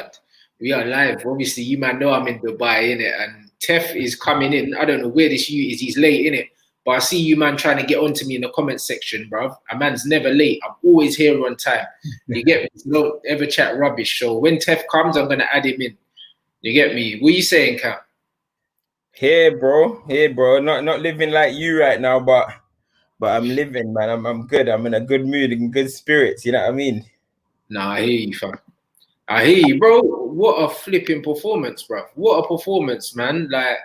blood. We are live. Obviously, you man know I'm in Dubai, innit? And Tef is coming in. I don't know where this you is. He's late, innit? But I see you man trying to get onto me in the comment section, bruv. A man's never late. I'm always here on time. You get me? Don't ever chat rubbish. So when Tef comes, I'm gonna add him in. You get me? What are you saying, Cap? Here, bro. Not living like you right now, but I'm living, man. I'm good. I'm in a good mood and good spirits. You know what I mean? Nah, I hear you, fam. I hear you, bro. What a flipping performance, bro. What a performance, man. Like,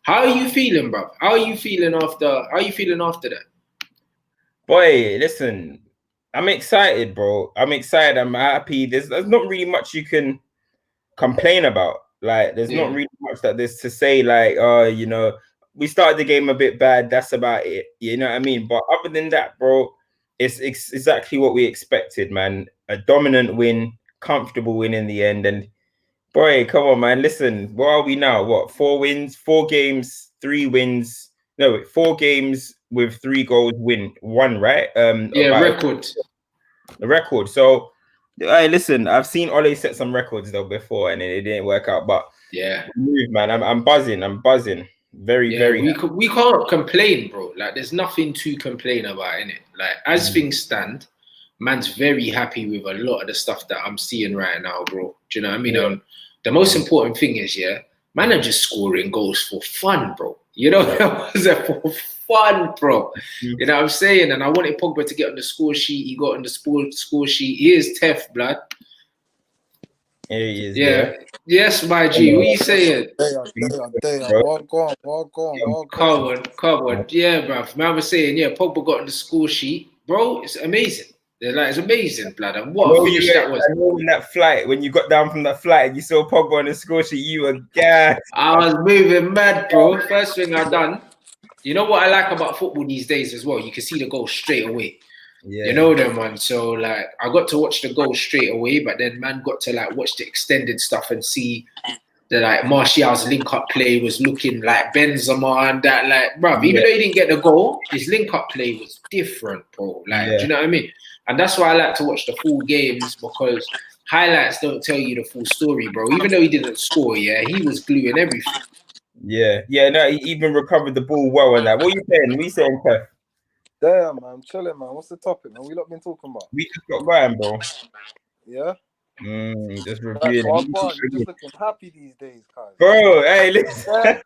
how are you feeling, bro? How are you feeling after that? Boy, listen, I'm excited, bro. I'm excited. I'm happy. There's not really much you can complain about. Like, there's not really much that there's to say, like, you know, we started the game a bit bad. That's about it. You know what I mean? But other than that, bro, it's exactly what we expected, man. A dominant win, comfortable win in the end. And boy, come on, man. Listen, what are we now? What, 4 wins, 4 games, 3 wins? No, 4 games with 3 goals, one, right? Record. The record. So, hey, listen, I've seen Ole set some records though before, and it didn't work out. But yeah, move, man. I'm buzzing. Very. We can't complain, bro. Like, there's nothing to complain about, innit? Like, as things stand, man's very happy with a lot of the stuff that I'm seeing right now, bro. Do you know what I mean? Yeah. The most important thing is, man are just scoring goals for fun, bro. You know, for fun, bro. You know what I'm saying? And I wanted Pogba to get on the score sheet. He got on the score sheet. Here's Tef, blood. Here he is. Yeah. Yes, my G. What are you saying? Well gone. Come on. Yeah, bro. Man was saying, Pogba got on the score sheet. Bro, it's amazing. It's amazing, blood. And what a finish that was. I know in that flight, when you got down from that flight and you saw Pogba on the score sheet, you were gassed. I was moving mad, bro. First thing I done. You know what I like about football these days as well? You can see the goal straight away. Yeah. You know them, man. So, like, I got to watch the goal straight away, but then man got to, like, watch the extended stuff and see the, like, Martial's link-up play was looking like Benzema and that, like, bro, even though he didn't get the goal, his link-up play was different, bro. Like, do you know what I mean? And that's why I like to watch the full games, because highlights don't tell you the full story, bro. Even though he didn't score, he was gluing everything. Yeah, no, he even recovered the ball well and that. What are you saying? What are you saying, Kev? Damn, man, I'm chilling, man. What's the topic, man? We lot been talking about? We just got going, bro. Yeah? Just reviewing. You're just looking happy these days, guys. Bro, hey, listen.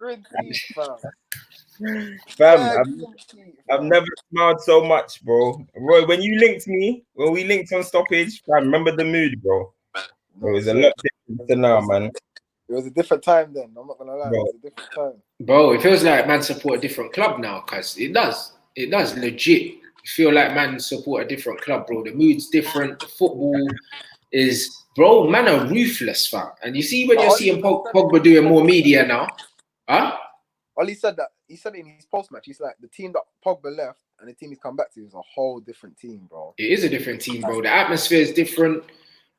Fam, I've never smiled so much, bro. Roy, when we linked on stoppage, fam, remember the mood, bro. It was a lot different to now, man. It was a different time then. I'm not gonna lie, it was a different time. Bro, it feels like man support a different club now, cuz it does. It does legit feel like man support a different club, bro. The mood's different. The football is, bro, man are ruthless, fam. And you see when you're seeing Pogba doing more media now, huh? Oli said that. He said it in his post-match. He's like, the team that Pogba left and the team he's come back to is a whole different team, bro. It is a different team, bro. The atmosphere is different.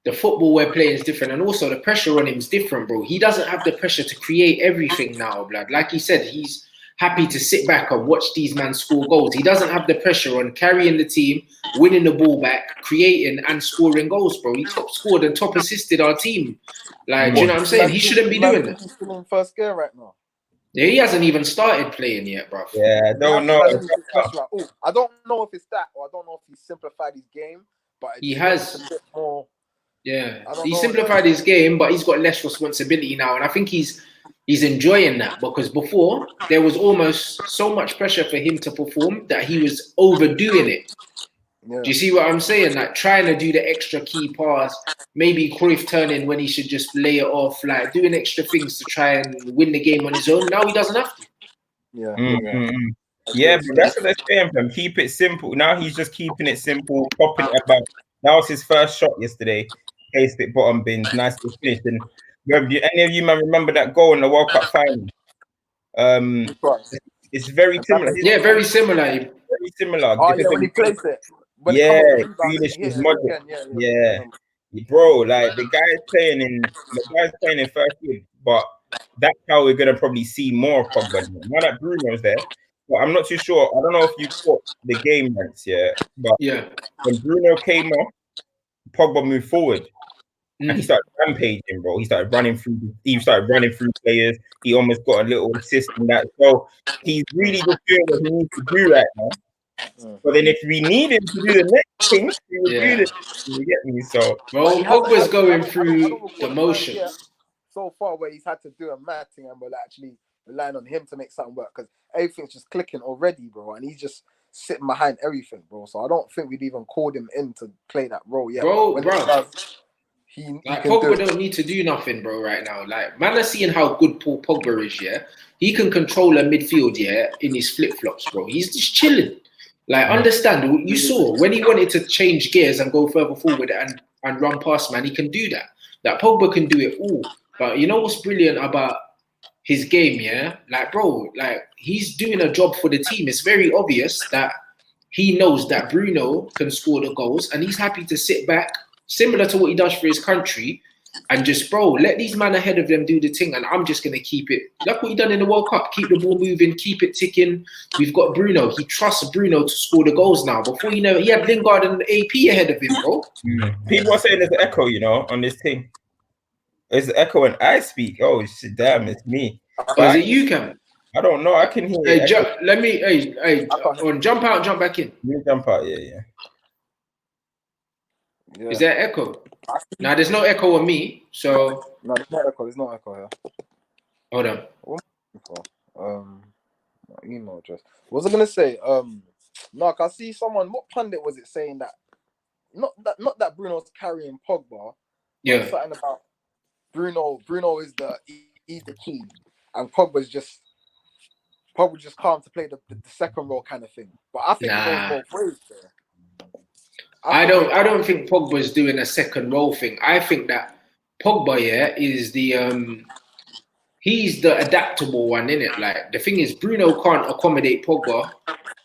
The football we're playing is different. And also the pressure on him is different, bro. He doesn't have the pressure to create everything now, blood. Like he said, he's happy to sit back and watch these men score goals. He doesn't have the pressure on carrying the team, winning the ball back, creating and scoring goals, bro. He top scored and top assisted our team. Like, do you know what I'm saying? He shouldn't be doing that. He's still in first gear right now. Yeah, he hasn't even started playing yet, bro. Yeah, I don't know. I don't know if it's that, or I don't know if he simplified his game, but he has a bit more. Yeah, he simplified his game, but he's got less responsibility now, and I think he's enjoying that, because before there was almost so much pressure for him to perform that he was overdoing it. Yeah. Do you see what I'm saying? Like trying to do the extra key pass, maybe Cruyff turning when he should just lay it off, like doing extra things to try and win the game on his own. Now he doesn't have to. Yeah. Yeah, but that's what they're saying from. Keep it simple. Now he's just keeping it simple, popping it about. That was his first shot yesterday. Placed it bottom bins, nicely finished. And any of you man remember that goal in the World Cup final? It's very similar. Yeah, very similar. Very similar. Oh, yeah, when he placed it. Grealish was modern. Yeah. Bro, like the guy's playing in first league, but that's how we're gonna probably see more of Pogba. Now that Bruno's there, but I'm not too sure. I don't know if you caught the game Rants, but when Bruno came off, Pogba moved forward. and he started rampaging, bro. He started running through players. He almost got a little assist in that. So he's really just doing what he needs to do right now. But then if we need him to do the next thing, he will do this. You get me? So, bro, Pogba's going through the motions. So far, where he's had to do a mad thing, and we're actually relying on him to make something work because everything's just clicking already, bro. And he's just sitting behind everything, bro. So I don't think we'd even called him in to play that role yet. Bro, he like can Pogba don't need to do nothing, bro, right now. Like, man, are seeing how good Paul Pogba is, yeah? He can control a midfield, yeah, in his flip-flops, bro. He's just chilling. Like, understand, you saw when he wanted to change gears and go further forward and run past, man, he can do that. That Pogba can do it all. But you know what's brilliant about his game, yeah? Like, bro, like, he's doing a job for the team. It's very obvious that he knows that Bruno can score the goals and he's happy to sit back, similar to what he does for his country, and just, bro, let these men ahead of them do the thing, and I'm just going to keep it. Like what he done in the World Cup. Keep the ball moving, keep it ticking. We've got Bruno. He trusts Bruno to score the goals now. Before, you know, he had Lingard and AP ahead of him, bro. People are saying there's an echo, you know, on this thing. There's an echo when I speak. Oh, shit, damn, it's me. Is it you, Cam? I don't know. I can hear it. Jump out and jump back in. You jump out, yeah. Is there echo? Now, there's no echo on me, so... No, there's no echo. There's no echo here. Hold on. My email address. What was I going to say? No, I see someone... What pundit was it saying that... Not that Bruno's carrying Pogba. Yeah. Something about Bruno is he's the key. And Pogba's just calm to play the second role kind of thing. But I think it goes both ways there. I don't think Pogba's doing a second role thing. I think that Pogba, yeah, is he's the adaptable one, innit? Like, the thing is, Bruno can't accommodate Pogba,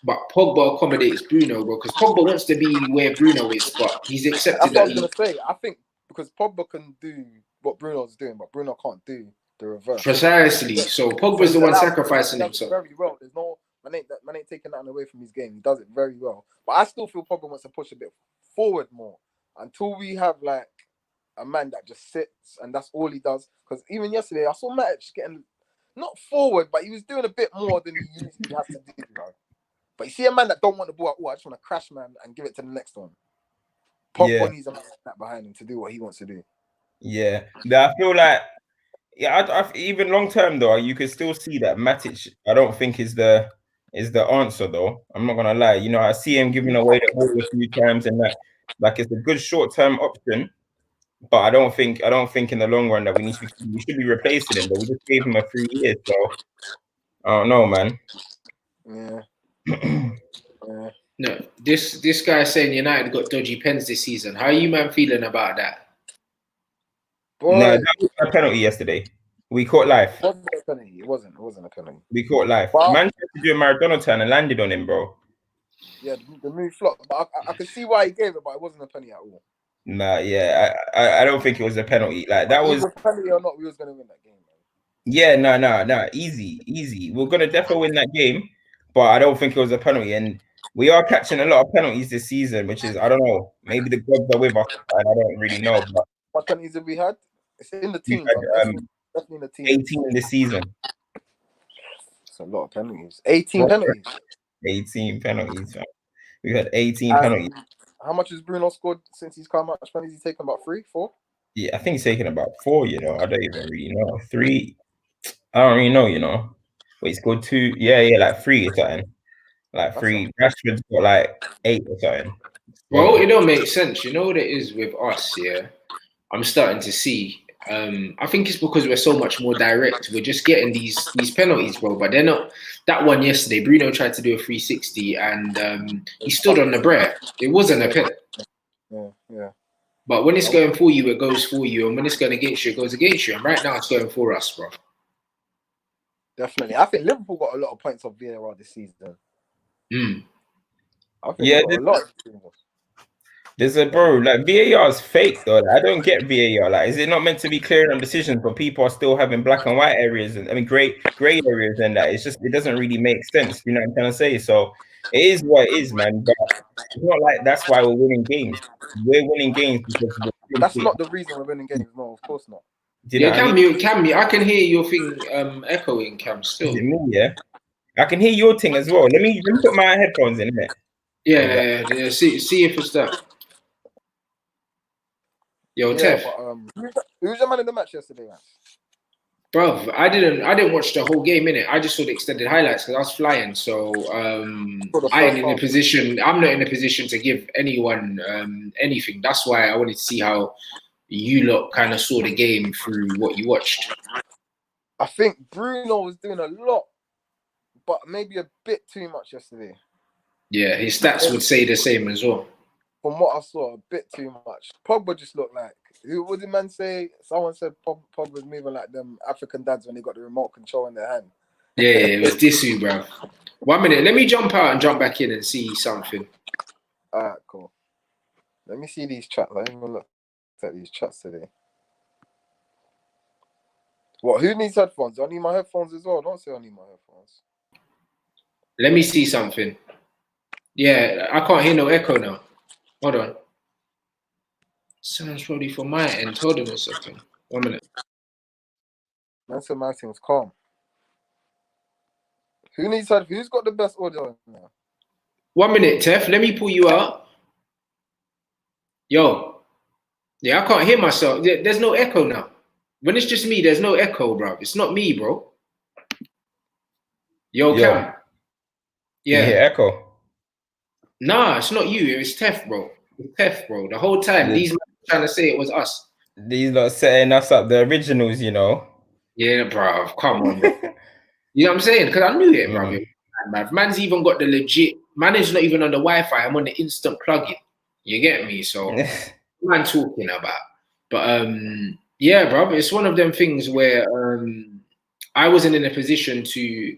but Pogba accommodates Bruno, bro. Because Pogba wants to be where Bruno is, but he's accepted That's what I was gonna say. I think because Pogba can do what Bruno's doing, but Bruno can't do the reverse. Precisely. So Pogba's the one sacrificing himself. Very well. There's no man ain't taking that away from his game. He does it very well. But I still feel Pogba wants to push a bit forward more until we have like a man that just sits and that's all he does. Because even yesterday, I saw Matic getting not forward, but he was doing a bit more than he usually has to do, bro. But you see a man that don't want the ball at all. I just want to crash man and give it to the next one. Pogba needs a man that behind him to do what he wants to do. Yeah, I feel like I even long term though, you can still see that Matic. I don't think is the answer though. I'm not gonna lie. You know, I see him giving away the ball a few times, and that like it's a good short term option. But I don't think in the long run that we should be replacing him. But we just gave him a 3 years, so I don't know, man. Yeah. No, this guy saying United got dodgy pens this season. How are you, man, feeling about that? Boy. No, that was a penalty yesterday. We caught live. It wasn't a penalty. It wasn't a penalty. We caught live. Well, Man tried to do a Maradona turn and landed on him, bro. Yeah, the move flopped. But I could see why he gave it, but it wasn't a penalty at all. Nah, yeah, I don't think it was a penalty. Like that was a penalty or not, we was gonna win that game, man. Yeah, no, easy. We're gonna definitely win that game, but I don't think it was a penalty. And we are catching a lot of penalties this season, which is I don't know. Maybe the gods are with us, and I don't really know. But what penalties have we had? It's in the team. Definitely in the team. 18 this season. It's a lot of penalties. 18 penalties. 18 penalties. Man. We had 18 penalties. How much has Bruno scored since he's come out? How much penalties he's taken? About 3, 4? Yeah, I think he's taken about 4. You know, I don't even really know. 3. I don't really know. You know, but he scored 2. Yeah, like 3 or something. Like 3. Rashford's got like 8 or something. Well, it don't make sense. You know what it is with us, yeah? I'm starting to see. I think it's because we're so much more direct. We're just getting these penalties, bro. But they're not. That one yesterday, Bruno tried to do a 360 and he stood on the break. It wasn't a penalty. Yeah. But when it's going for you, it goes for you, and when it's going against you, it goes against you. And right now, it's going for us, bro. Definitely, I think Liverpool got a lot of points off VAR this season. I think a lot. There's a bro, like VAR is fake though. Like, I don't get VAR. Like, is it not meant to be clearing on decisions, but people are still having black and white areas and gray areas and that? It's just it doesn't really make sense. You know what I'm trying to say? So it is what it is, man. But it's not like that's why we're winning games. We're winning games because we're that's not the reason we're winning games. No, of course not. Yeah, Cam, I can hear your thing echoing, Cam. Still, yeah, I can hear your thing as well. Let me put my headphones in a minute. Yeah. See if it's that. Yo, Yeah, Tef. but who's your man in the match yesterday, man? Bruv, I didn't watch the whole game innit. I just saw the extended highlights because I was flying. So I ain't in a position. I'm not in a position to give anyone anything. That's why I wanted to see how you lot kind of saw the game through what you watched. I think Bruno was doing a lot, but maybe a bit too much yesterday. Yeah, his stats would say the same as well. From what I saw, a bit too much. Pogba just looked like, what did man say? Someone said Pogba was moving like them African dads when they got the remote control in their hand. Yeah, it was Disu, bro. 1 minute, let me jump out and jump back in and see something. Alright, cool. Let me see these chats. I haven't looked at these chats today. What? Who needs headphones? Do I need my headphones as well? Don't say I need my headphones. Let me see something. Yeah, I can't hear no echo now. Hold on. Sounds probably from my end. Hold on a second. 1 minute. That's my thing's calm. Who's got the best audio now? 1 minute, Tef. Let me pull you out. Yo. Yeah, I can't hear myself. There's no echo now. When it's just me, there's no echo, bro. It's not me, bro. Yo, Cam. Yeah. Echo. Nah, it's not you. It's Tef, bro. It's Tef, bro. The whole time, these men were trying to say it was us. These lot setting us up, the originals, you know. Yeah, bro. Come on, bro. You know what I'm saying? Because I knew it, bro. Man's even got the legit. Man is not even on the Wi-Fi. I'm on the instant plug-in. You get me? So, man talking about. But yeah, bro. It's one of them things where I wasn't in a position to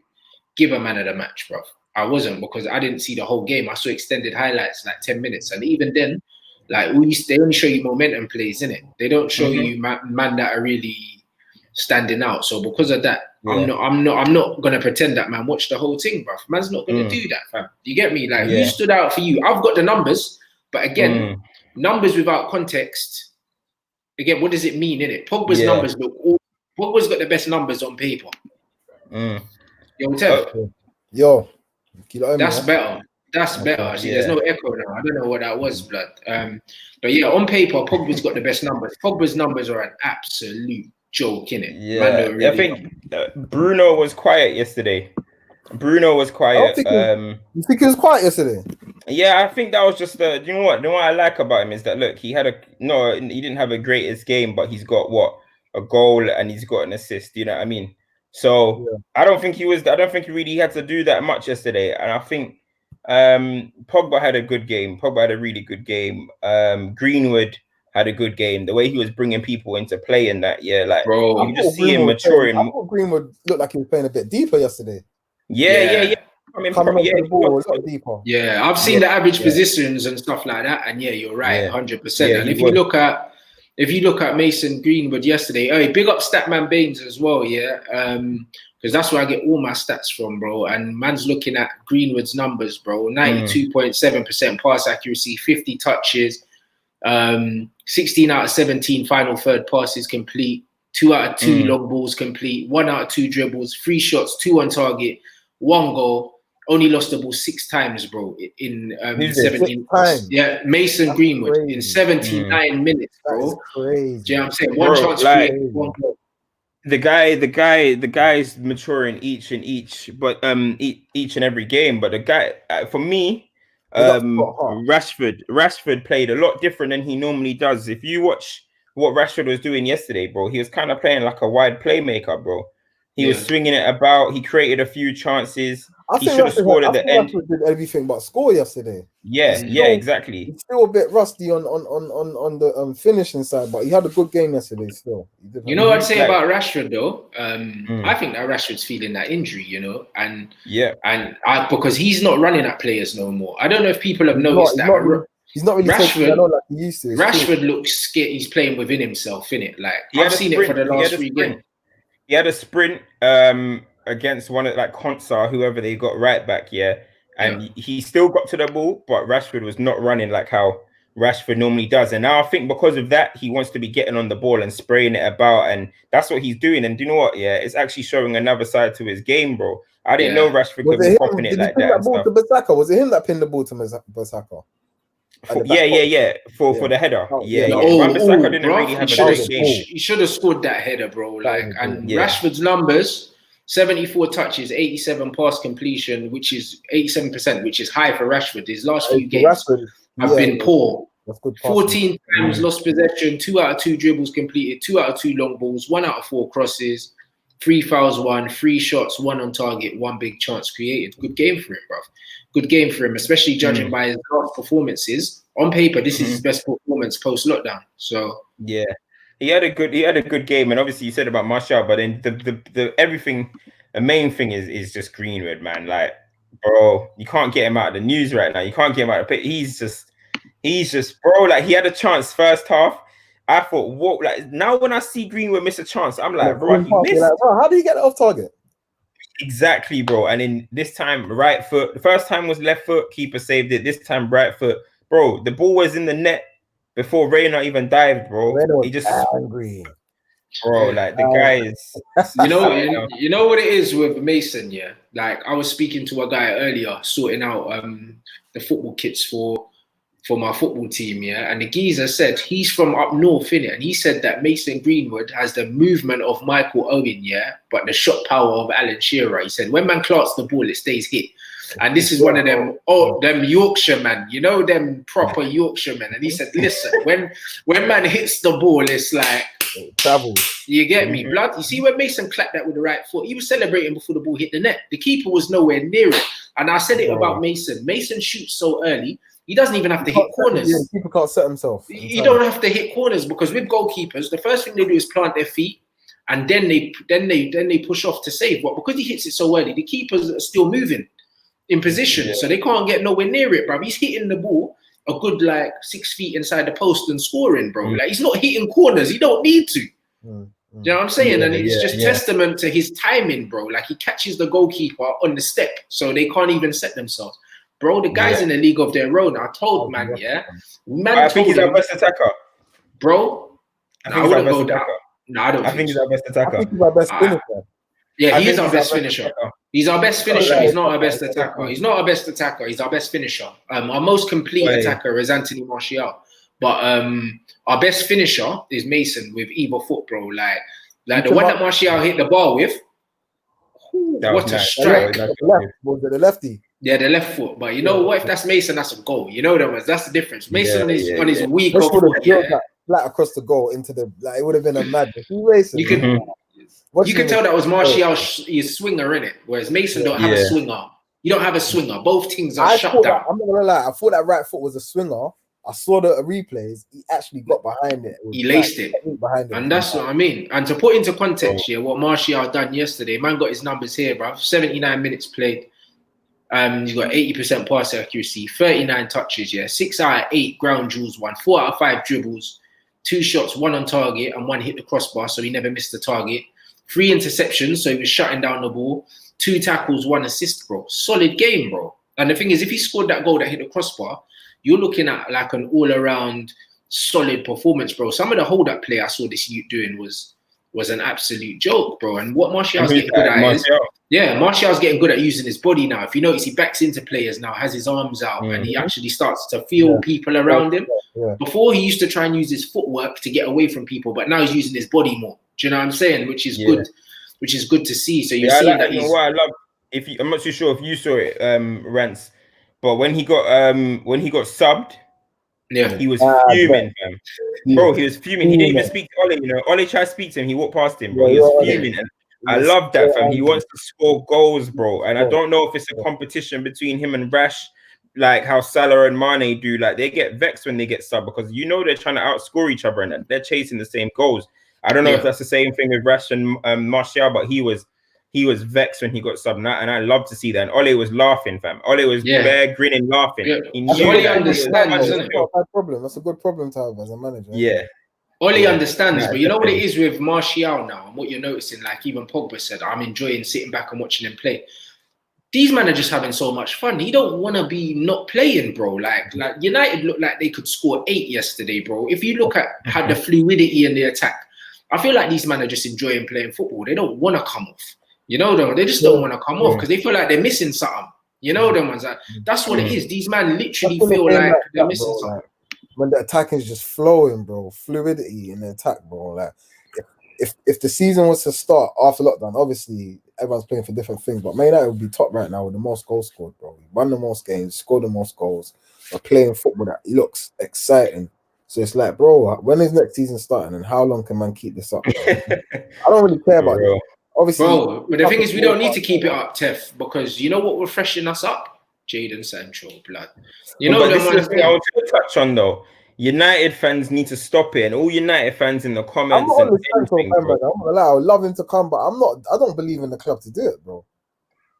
give a man of the match, bro. I wasn't, because I didn't see the whole game. I saw extended highlights, like 10 minutes. And even then, like they only show you momentum plays, innit? They don't show you man that are really standing out. So because of that, I'm not gonna pretend that man watched the whole thing, bro. Man's not gonna do that, fam. You get me? Like, who stood out for you? I've got the numbers, but again, numbers without context. Again, what does it mean, innit? Pogba's numbers look. Pogba's got the best numbers on paper. Yo, Tef. Yo. That's better. That's better. Actually, there's no echo now. I don't know what that was, blood. But yeah, on paper, Pogba's got the best numbers. Pogba's numbers are an absolute joke, innit? Yeah, really, I think Bruno was quiet yesterday. Bruno was quiet. You think he was quiet yesterday? Yeah, I think that was just the. You know what? The one I like about him is that, look, he didn't have a greatest game, but he's got a goal and he's got an assist. You know what I mean? So I don't think he really had to do that much yesterday. And I think Pogba had a good game. Pogba had a really good game. Greenwood had a good game. The way he was bringing people into play in that, like, bro, you just see him maturing. I thought Greenwood looked like he was playing a bit deeper yesterday. Yeah. I mean, the ball a lot deeper. Yeah, I've seen the average positions and stuff like that, and you're right, 100%. And if you look at Mason Greenwood yesterday, big up Statman Baines as well, because that's where I get all my stats from, bro. And man's looking at Greenwood's numbers, bro. 92.7% pass accuracy, 50 touches, 16 out of 17 final third passes complete, 2 out of 2 long balls complete, 1 out of 2 dribbles, 3 shots, 2 on target, 1 goal. Only lost the ball 6 times, bro, in 17. Yeah, Mason Greenwood in 79 minutes, bro. That is crazy. Do you know what I'm saying? One chance created, 1 goal. The guy's maturing each and every game. But the guy, for me, Rashford played a lot different than he normally does. If you watch what Rashford was doing yesterday, bro, he was kind of playing like a wide playmaker, bro. He was swinging it about. He created a few chances. He should have scored at the end. Rashford did everything but score yesterday. Yeah, exactly. He's still a bit rusty on the finishing side, but he had a good game yesterday. Still, you know what I'd say about Rashford though? I think that Rashford's feeling that injury, you know, and because he's not running at players no more. I don't know if people have noticed that. He's not really Rashford like he used to. Rashford looks scared. He's playing within himself, innit? Like I've seen it for the last 3 games. He had a sprint against one of like Konsa, whoever they got right back, and he still got to the ball, but Rashford was not running like how Rashford normally does. And now I think because of that, he wants to be getting on the ball and spraying it about, and that's what he's doing. And do you know what? Yeah, it's actually showing another side to his game, bro. I didn't know Rashford could be popping it like that. That ball to Bissaka? Was it him that pinned the ball to Bissaka? For the header. Bissaka didn't really have a great game. He should have scored that header, bro. Rashford's numbers: 74 touches, 87 pass completion, which is 87%, which is high for Rashford. His last few games have been poor. 14 times lost possession, 2 out of 2 dribbles completed, 2 out of 2 long balls, 1 out of 4 crosses, 3 fouls, 1, 3 shots, 1 on target, 1 big chance created. Good game for him, bro. Good game for him, especially judging by his last performances. On paper, this is his best performance post lockdown. So yeah, he had a good game, and obviously you said about Martial, but then the main thing is just Greenwood, man. Like, bro, you can't get him out of the news right now. You can't get him out of the pit. He's just, bro. Like, he had a chance first half. I thought, what? Like, now when I see Greenwood miss a chance, I'm like, bro, he missed. Like, bro, how did he get it off target? Exactly, bro. And then this time, right foot. The first time was left foot. Keeper saved it. This time, right foot. Bro, the ball was in the net before Reina even dived, bro. He just angry. Bro, like, the guy is... You know what it is with Mason, yeah? Like, I was speaking to a guy earlier, sorting out the football kits for my football team, yeah? And the geezer said he's from up north, innit? And he said that Mason Greenwood has the movement of Michael Owen, yeah? But the shot power of Alan Shearer. He said, when man clocks the ball, it stays hit. And this is one of them, them Yorkshire man, you know, them proper Yorkshire men. And he said, listen, when man hits the ball, it's like, travel. You get me, blood? You see when Mason clapped that with the right foot, he was celebrating before the ball hit the net. The keeper was nowhere near it. And I said it about Mason. Mason shoots so early, he doesn't even have to hit corners. The keeper can't set himself. You don't have to hit corners, because with goalkeepers, the first thing they do is plant their feet, and then they push off to save. But because he hits it so early, the keepers are still moving in position, so they can't get nowhere near it, bro. He's hitting the ball a good 6 feet inside the post and scoring, bro. Like, he's not hitting corners. He don't need to. You know what I'm saying? And it's just testament to his timing, bro. Like, he catches the goalkeeper on the step, so they can't even set themselves. Bro, the guy's in a league of their own. I told man, I think he's our best attacker. Bro, I wouldn't go down. No, I don't. I think he's our best attacker. I think he's our best finisher. Yeah, he is our best finisher. He's our best finisher. He's not our best attacker. He's not our best attacker. He's our best finisher. Our most complete attacker is Anthony Martial. But our best finisher is Mason with either foot, bro. Like the one that Martial hit the bar with. What a strike. Was it the lefty? Yeah, the left foot. But you know what? If that's Mason, that's a goal. You know that's the difference. Mason is on his weak foot. Flat across the goal into the it would have been a madness. You can tell that was Martial's swinger in it, whereas Mason don't have a swinger. You don't have a swinger. Both things are shut down. I'm not gonna lie. I thought that right foot was a swinger. I saw the replays. He actually got behind it. He laced it. Behind it. And that's what I mean. And to put into context here, what Martial done yesterday, man got his numbers here, bro. 79 minutes played. He's got 80% pass accuracy, 39 touches, 6 out of 8 ground duels, 4 out of 5 dribbles, 2 shots, 1 on target, and 1 hit the crossbar, so he never missed the target. 3 interceptions, so he was shutting down the ball. 2 tackles, 1 assist, bro. Solid game, bro. And the thing is, if he scored that goal that hit the crossbar, you're looking at like an all-around solid performance, bro. Some of the hold-up play I saw this youth doing was an absolute joke, bro. And what Martial's getting good at is, Martial's getting good at using his body now. If you notice, he backs into players now, has his arms out, and he actually starts to feel people around him. Before, he used to try and use his footwork to get away from people, but now he's using his body more. Do you know what I'm saying? Which is good. Which is good to see. So you're seeing that he's... What I love, I'm not too sure if you saw it, Rants, but when he got subbed, he was fuming, fam. Bro, he was fuming. He didn't even speak to Ole, you know. Ole tried to speak to him, he walked past him, bro. He was fuming. And I love that, fam. He wants to score goals, bro. And I don't know if it's a competition between him and Rash, like how Salah and Mane do. Like, they get vexed when they get subbed, because you know they're trying to outscore each other and they're chasing the same goals. I don't know if that's the same thing with Rash and Martial, but he was vexed when he got subbed, and I love to see that. And Ole was laughing, fam. Ole was bare grinning, laughing. He knew that. Understands, isn't it? That's a good problem to have as a manager. Yeah. Ole understands, but you know what it is with Martial now, and what you're noticing, like even Pogba said, I'm enjoying sitting back and watching him play. these men are just having so much fun. He don't want to be not playing, bro. Like United looked like they could score 8 yesterday, bro. If you look at how the fluidity in the attack, I feel like these men are just enjoying playing football. They don't want to come off. You know them. They just don't want to come off because they feel like they're missing something. You know them ones. Like, that's what it is. These men literally feel like they're missing something. Like, when the attack is just flowing, bro, fluidity in the attack, bro. Like, if the season was to start after lockdown, obviously everyone's playing for different things, but Man United would be top right now with the most goals scored, bro. We won the most games, scored the most goals. We're playing football that looks exciting. So it's like, bro, when is next season starting and how long can man keep this up? I don't really care about it. Obviously, bro, but the thing is, we don't need to keep it up, Tef, because you know what will freshen us up? Jadon Sancho, blood. You know, but this is the thing I want to touch on, though. United fans need to stop it, and all United fans in the comments. I'm not on the Sancho fan, bro. I'm gonna lie, I would love him to come, but I don't believe in the club to do it, bro.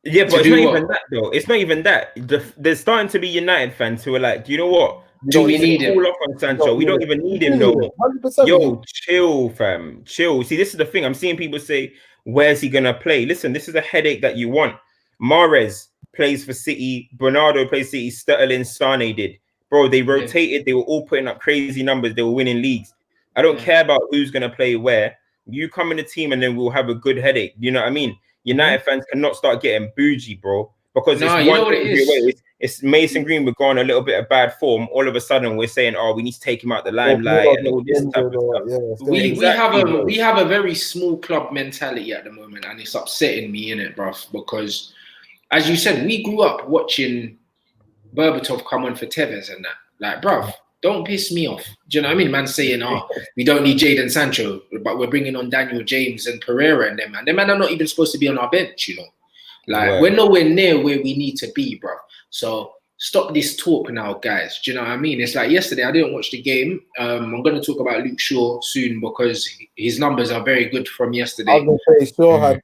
Yeah, but it's not even that, though. It's not even that. There's starting to be United fans who are like, do you know what? Do we need him? Call off on Sancho. We don't even need him no more. 100%. Yo, chill, fam. Chill. See, this is the thing. I'm seeing people say, where's he gonna play? Listen, this is a headache that you want. Mahrez plays for City. Ronaldo plays City. Sterling, Sane did. Bro, they rotated. They were all putting up crazy numbers. They were winning leagues. I don't care about who's gonna play where. You come in the team and then we'll have a good headache. You know what I mean? United fans cannot start getting bougie, bro. Because it's you know what it is. It's Mason Greenwood going a little bit of bad form. All of a sudden, we're saying, "Oh, we need to take him out the limelight and all this type of stuff." We have a very small club mentality at the moment, and it's upsetting me, innit, bruv? Because, as you said, we grew up watching Berbatov come on for Tevez and that. Like, bruv, don't piss me off. Do you know what I mean? Man saying, "Oh, we don't need Jadon Sancho, but we're bringing on Daniel James and Pereira and them, man. Them man are not even supposed to be on our bench, you know." Like, we're nowhere near where we need to be, bro. So stop this talk now, guys. Do you know what I mean? It's like yesterday, I didn't watch the game. I'm going to talk about Luke Shaw soon because his numbers are very good from yesterday. I was going to say, Shaw had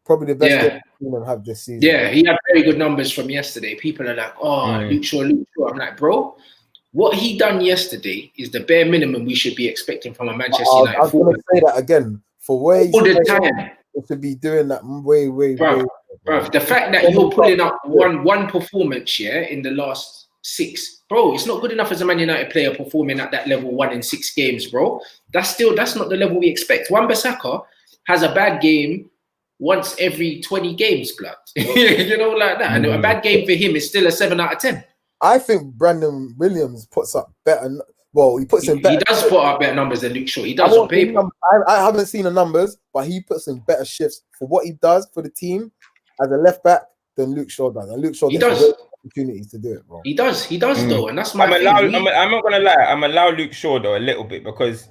probably the best game we've seen him have this season. Yeah, he had very good numbers from yesterday. People are like, oh, Luke Shaw, Luke Shaw. I'm like, bro, what he done yesterday is the bare minimum we should be expecting from a Manchester United. I was going to say that again. For where he's all the time. To be doing that way. Bro, the fact that you're pulling up one performance in the last 6, bro, it's not good enough as a Man United player performing at that level 1 in 6 games, bro. That's not the level we expect. Wan-Bissaka has a bad game once every 20 games, blood. You know, like that. And a bad game for him is still a 7 out of 10. I think Brandon Williams puts up better. Well, he puts in better. He does put up better numbers than Luke Shaw. He does on paper. I haven't seen the numbers, but he puts in better shifts for what he does for the team as a left back than Luke Shaw does. And Luke Shaw gets opportunities to do it, bro. He does though, and that's my I'm not gonna lie. I'm allow Luke Shaw though a little bit because,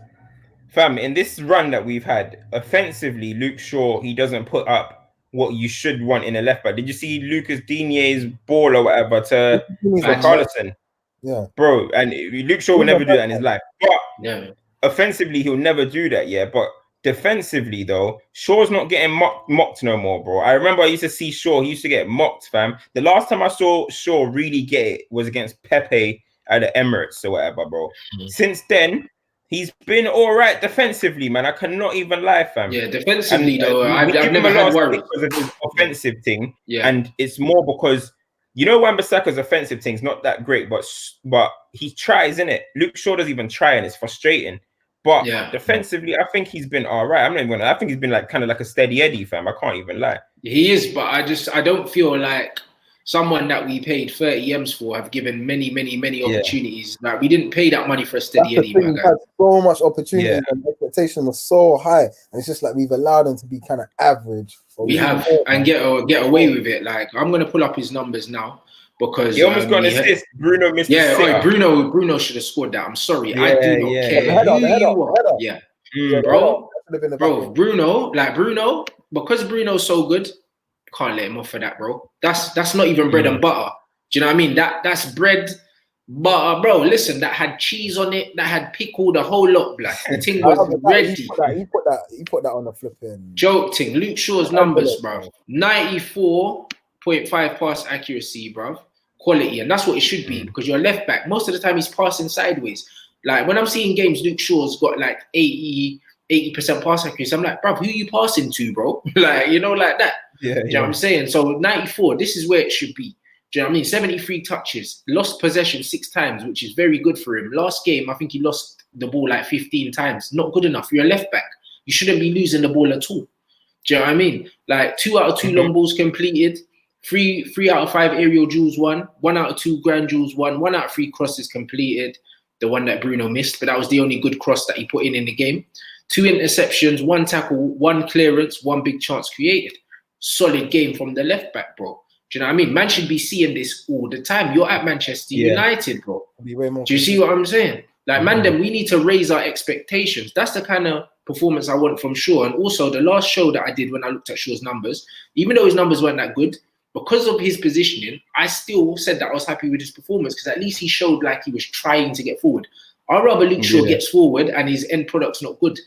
fam, in this run that we've had, offensively, Luke Shaw he doesn't put up what you should want in a left back. Did you see Lucas Digne's ball or whatever to Carlson? Yeah, bro, and Luke Shaw will never do that in his life. But offensively, he'll never do that. Yeah, but defensively though, Shaw's not getting mocked no more, bro. I remember I used to see Shaw. He used to get mocked, fam. The last time I saw Shaw really get it was against Pepe at the Emirates or whatever, bro. Since then, he's been all right defensively, man. I cannot even lie, fam. Yeah, defensively though, I've never had worries because of his offensive thing. Yeah, and it's more because. You know, Wan-Bissaka's offensive thing's not that great, but he tries, innit? Luke Shaw doesn't even try, and it's frustrating. But defensively, I think he's been all right. I think he's been like kind of like a steady Eddie, fam. I can't even lie. He is, but I don't feel like someone that we paid 30 M's for have given many opportunities. Like, we didn't pay that money for a steady Eddie. We had so much opportunity and the expectation was so high. And it's just like we've allowed him to be kind of average. We have and get away with it. Like, I'm going to pull up his numbers now because he almost got an assist. Bruno missed Bruno should have scored that. I'm sorry. I do not care who you are. Bro, Bruno, because Bruno's so good, can't let him off for that, bro. That's not even bread and butter. Do you know what I mean? That's bread, butter, bro. Listen, that had cheese on it, that had pickle, the whole lot, black. The thing was ready. He put that on the flipping joke thing. Luke Shaw's numbers, bro. 94.5 pass accuracy, bro. Quality, and that's what it should be because you're left back. Most of the time, he's passing sideways. Like when I'm seeing games, Luke Shaw's got like 80% pass accuracy. I'm like, bro, who you passing to, bro? Like, you know, like that. Yeah, Do you know what I'm saying? So 94, this is where it should be. Do you know what I mean? 73 touches, lost possession 6 times, which is very good for him. Last game, I think he lost the ball like 15 times. Not good enough. You're a left back. You shouldn't be losing the ball at all. Do you know what I mean? Like 2 out of 2 long balls completed, 3 out of 5 aerial duels won, 1 out of 2 grand duels won, 1 out of 3 crosses completed. The one that Bruno missed, but that was the only good cross that he put in the game. 2 interceptions, 1 tackle, 1 clearance, 1 big chance created. Solid game from the left back, bro. Do you know what I mean? Man should be seeing this all the time. You're at Manchester United, bro. Be way more. Do you see what I'm saying? Like, man, then we need to raise our expectations. That's the kind of performance I want from Shaw. And also, the last show that I did when I looked at Shaw's numbers, even though his numbers weren't that good, because of his positioning, I still said that I was happy with his performance because at least he showed like he was trying to get forward. I'd rather Luke Shaw gets forward and his end product's not good,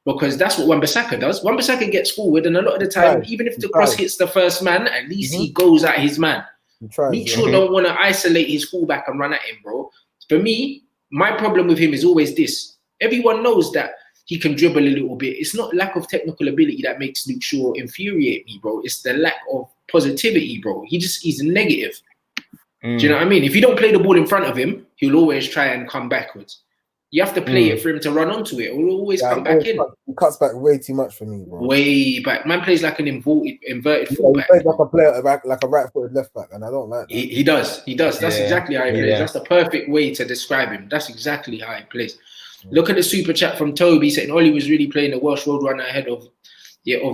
because that's what Wan-Bissaka does. Wan-Bissaka gets forward, and a lot of the time, even if the cross hits the first man, at least he goes at his man. Luke Shaw don't want to isolate his fullback and run at him, bro. For me, my problem with him is always this. Everyone knows that he can dribble a little bit. It's not lack of technical ability that makes Luke Shaw infuriate me, bro. It's the lack of positivity, bro. He's negative. Do you know what I mean? If you don't play the ball in front of him, he'll always try and come backwards. You have to play it for him to run onto it. He'll always come back in. He cuts back way too much for me, bro. Way back. Man plays like an inverted fullback. He plays like a player, like a right-footed left back, and I don't like that. He does. That's exactly how he plays. That's the perfect way to describe him. That's exactly how he plays. Look at the super chat from Toby saying Ollie was really playing the Welsh Roadrunner ahead of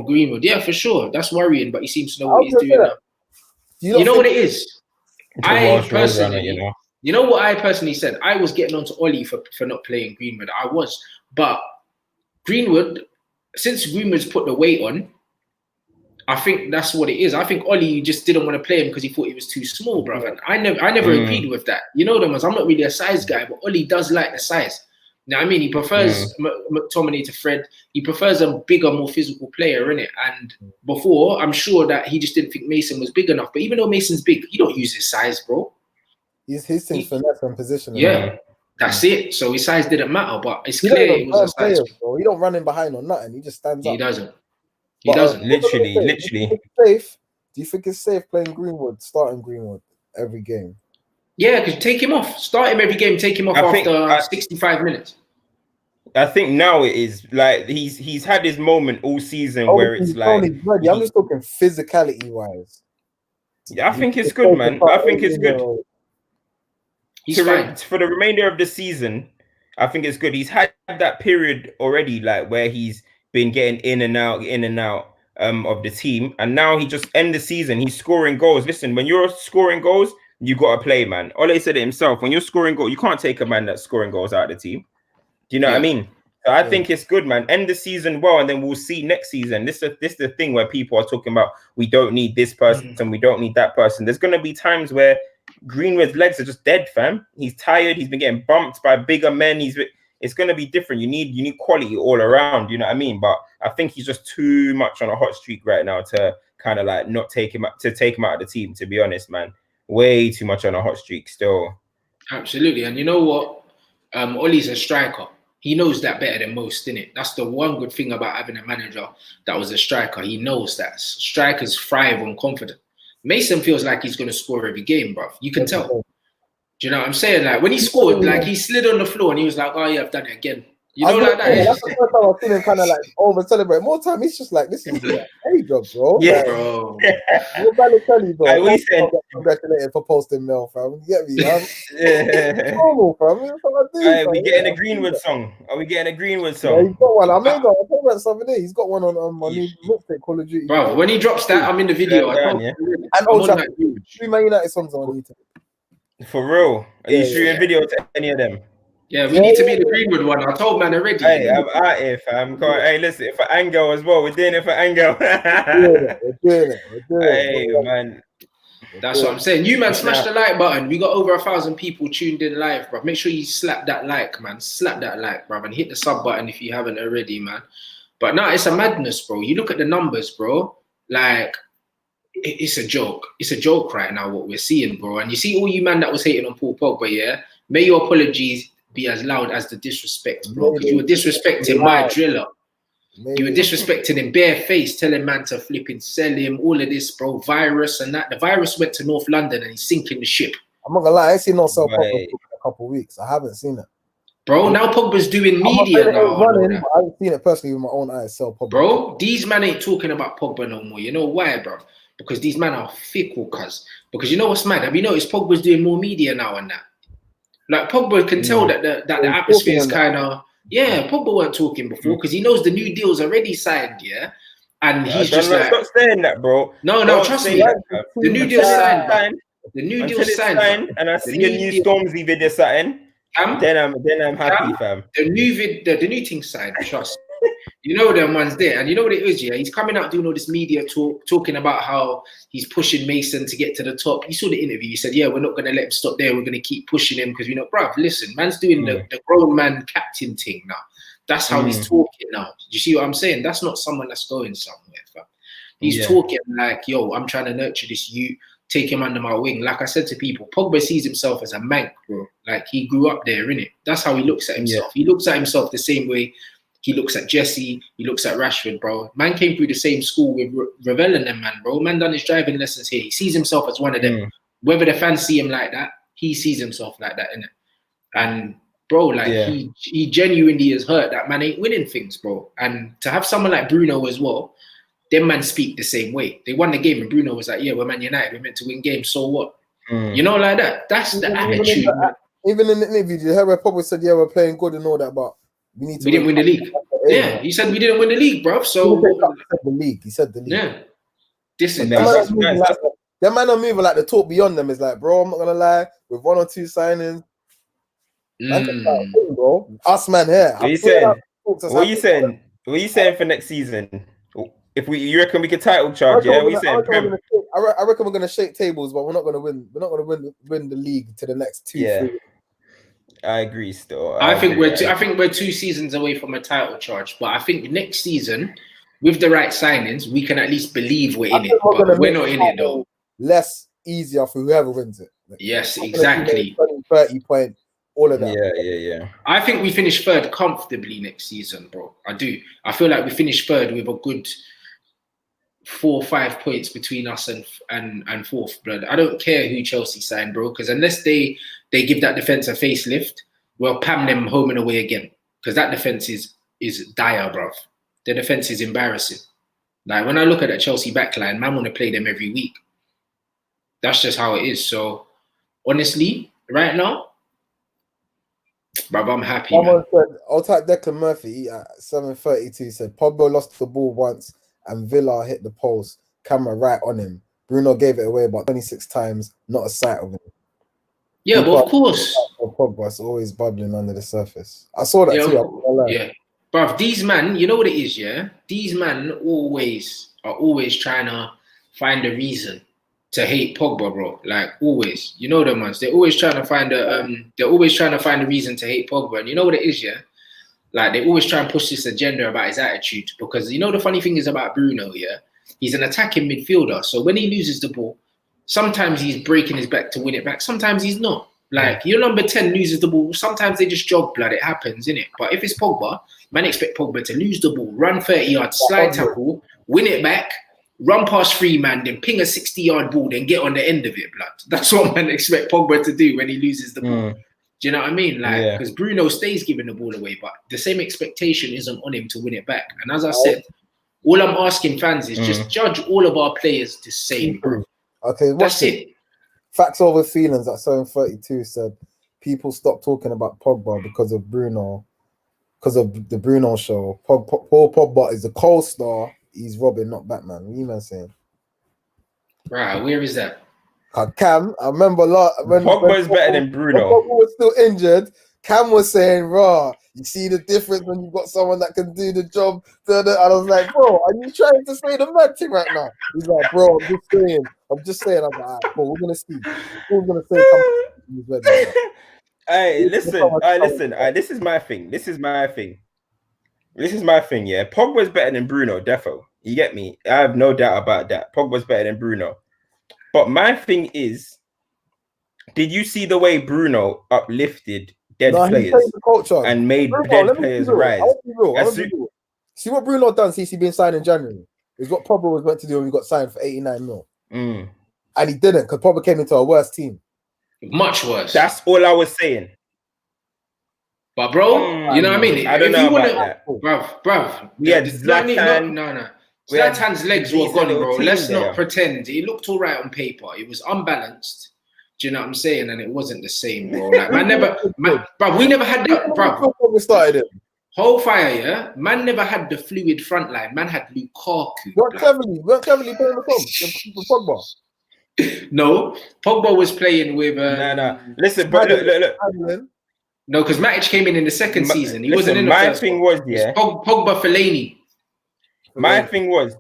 Greenwood. Yeah, for sure. That's worrying, but he seems to know what he's doing now. You know what it is? I personally, you know what I personally said? I was getting on to Ollie for not playing Greenwood. I was. But Greenwood, since Greenwood's put the weight on, I think that's what it is. I think Ollie just didn't want to play him because he thought he was too small, brother. I never agreed with that. You know them as I'm not really a size guy, but Ollie does like the size. You know what I mean? He prefers McTominay to Fred. He prefers a bigger, more physical player, innit? And before, I'm sure that he just didn't think Mason was big enough. But even though Mason's big, he don't use his size, bro. His thing's finesse and position. Yeah, that's it. So his size didn't matter, but it's clear it was a size. Bro. He don't run in behind or nothing. He just stands up. He doesn't. He doesn't. Literally. Do you think it's safe playing Greenwood, starting Greenwood every game? Yeah, because take him off. Start him every game. Take him off after 65 minutes. I think now it is like he's had his moment all season where it's like I'm just talking physicality wise. Yeah, I think it's good, man. I think it's good. For the remainder of the season, I think it's good. He's had that period already, like where he's been getting in and out of the team, and now he just end the season. He's scoring goals. Listen, when you're scoring goals, you gotta play, man. Ole said it himself. When you're scoring goals, you can't take a man that's scoring goals out of the team. Do you know what I mean? So I think it's good, man. End the season well, and then we'll see next season. This is the thing where people are talking about we don't need this person, we don't need that person. There's gonna be times where Greenwood's legs are just dead, fam. He's tired. He's been getting bumped by bigger men. It's gonna be different. You need quality all around. You know what I mean? But I think he's just too much on a hot streak right now to kind of like not take him out of the team. To be honest, man, way too much on a hot streak still. Absolutely, and you know what? Ollie's a striker. He knows that better than most, innit? That's the one good thing about having a manager that was a striker. He knows that strikers thrive on confidence. Mason feels like he's going to score every game, bro. You can tell. Do you know what I'm saying? Like, when he scored, like, he slid on the floor and he was like, oh, yeah, I've done it again. You know, like that. That's the first time I've seen him kind of like over-celebrate. More time, he's just like, this is a hey job, bro. Yeah, like, bro. What Balotelli, bro? We said congratulated for posting mail, fam. You get me, man? Yeah. Normal, fam. That's what I do, Hey, we getting a Greenwood song. Are we getting a Greenwood song? Yeah, he's got one. I talked about it something there. He's got one on my new mixtape, Call of Duty. Bro, when he drops that, I'm in the video. And also, 3 Man United songs on YouTube. For real? Are you shooting video to any of them? Yeah, we need to be the Greenwood one. I told man already. Hey, I'm out here, fam. Hey, listen, for Angel as well. We're doing it for Angel. We're doing it. Hey, man. That's what I'm saying. You, man, smash the like button. We got over 1,000 people tuned in live, bro. Make sure you slap that like, man. Slap that like, bro. And hit the sub button if you haven't already, man. But no, it's a madness, bro. You look at the numbers, bro. Like, it's a joke. It's a joke right now, what we're seeing, bro. And you see all you man that was hating on Paul Pogba, yeah? May your apologies be as loud as the disrespect, bro. Because you were disrespecting my driller. You were disrespecting him barefaced, telling man to flipping sell him, all of this, bro. Virus and that. The virus went to North London and he's sinking the ship. I'm not gonna lie, I ain't seen no sell Pogba in a couple of weeks. I haven't seen it. Bro, now Pogba's doing media now. Running, I haven't seen it personally with my own eyes. Sell Pogba. Bro, these men ain't talking about Pogba no more. You know why, bro? Because these men are fickle, because you know what's mad? Have you noticed Pogba's doing more media now and that? Like Pogba can tell that the atmosphere is kind of Pogba weren't talking before because he knows the new deal's already signed, and he's just like, stop saying that, bro. No, trust me. The new deal's signed. The new deal's signed, and I see a new Stormzy video starting. Then I'm happy, fam. The new thing signed, trust. You know them ones there, and you know what it is, he's coming out doing all this media talk, talking about how he's pushing Mason to get to the top. You saw the interview. He said, "Yeah, we're not going to let him stop there. We're going to keep pushing him because bruv, listen, man's doing the grown man captain thing now. That's how he's talking now. Do you see what I'm saying? That's not someone that's going somewhere, fam. He's talking like, yo, I'm trying to nurture this youth, take him under my wing. Like I said to people, Pogba sees himself as a mank, bro. Like he grew up there, innit? That's how he looks at himself. He looks at himself the same way he looks at Jesse, he looks at Rashford, bro. Man came through the same school with Ravel and them, man, bro. Man done his driving lessons here. He sees himself as one of them. Whether the fans see him like that, he sees himself like that, innit? And, bro, like, he genuinely is hurt that man ain't winning things, bro. And to have someone like Bruno as well, them man speak the same way. They won the game and Bruno was like, yeah, we're Man United. We're meant to win games, so what? You know, like that. That's the attitude, man. Even in the interview, you heard where Pogba said, yeah, we're playing good and all that, but we didn't win the league. Yeah, he said we didn't win the league, bro. So he said the league. Yeah. Them man are moving like the talk beyond them is like, bro, I'm not gonna lie, with 1 or 2 signings. Bro. Us man here. What are you saying? What are you saying for next season? If you reckon we could title charge, what are you saying? I reckon we're gonna shake tables, but we're not gonna win. We're not gonna win the league to the next 2-3. I agree. Still, I think we're 2 seasons away from a title charge, but I think next season, with the right signings, we can at least believe we're in it. But we're not in it though. Less easier for whoever wins it. Yes, exactly. 30 point, all of that. Yeah. I think we finish third comfortably next season, bro. I do. I feel like we finish third with a good 4 or 5 points between us and fourth, blood. I don't care who Chelsea signed, bro, because unless they give that defense a facelift, we'll pam them home and away again. Because that defense is dire, bro. The defense is embarrassing. Like when I look at that Chelsea backline, man, want to play them every week. That's just how it is. So honestly, right now, bro, I'm happy. Someone said, I'll type Declan Murphy at 7:32. Said Pogba lost the ball once and Villa hit the post. Camera right on him. Bruno gave it away about 26 times. Not a sight of him. Yeah, but of course. Pogba's always bubbling under the surface. I saw that too. Yeah. Bruv, these man, you know what it is, yeah? These man are always trying to find a reason to hate Pogba, bro. Like always. You know them ones. They're always trying to find a reason to hate Pogba. And you know what it is, yeah? Like they always try and push this agenda about his attitude. Because you know the funny thing is about Bruno, yeah? He's an attacking midfielder. So when he loses the ball, sometimes he's breaking his back to win it back. Sometimes he's not. Like, your number 10 loses the ball. Sometimes they just jog, blood. It happens, innit? But if it's Pogba, man expect Pogba to lose the ball, run 30 yards, slide tackle, win it back, run past 3 man, then ping a 60-yard ball, then get on the end of it, blood. That's what man expect Pogba to do when he loses the ball. Do you know what I mean? Like, because Bruno stays giving the ball away, but the same expectation isn't on him to win it back. And as I said, all I'm asking fans is just judge all of our players the same, bro. Okay, that's it. Facts over feelings at 7:32 said people stop talking about Pogba because of Bruno, because of the Bruno show. Paul Pogba is a co-star. He's Robin, not Batman. What are you man saying? Right, where is that? Cam, I remember when Pogba is better than Bruno. When Pogba was still injured. Cam was saying, "Raw, you see the difference when you've got someone that can do the job." And I was like, "Bro, are you trying to say the mad thing right now?" He's like, "Bro, I'm just saying." I'm like, "All right, bro, we're gonna see. We're gonna say." Hey, listen. This is my thing. Yeah, Pogba's better than Bruno, defo. You get me? I have no doubt about that. Pogba's better than Bruno. But my thing is, did you see the way Bruno uplifted dead players and made dead players rise? See what Bruno done since he been signed in January is what Pogba was meant to do when we got signed for 89 mil. And he didn't because Pogba came into a worse team. Much worse. That's all I was saying. But bro, you know what I mean? I don't know about that. Bruv. Yeah, Zlatan. No. Zlatan's legs were gone, bro. Let's not pretend. He looked all right on paper. It was unbalanced. Do you know what I'm saying? And it wasn't the same, bro. Like, we never had that, bro. We started it. Whole fire, yeah? Man never had the fluid front line. Man had Lukaku. Weren't cleverly playing the Pogba. No, Pogba was playing with... No. Listen, but look. No, because Matic came in the second season. He wasn't in the my first thing one. Was, yeah. Pogba Fellaini. My thing was...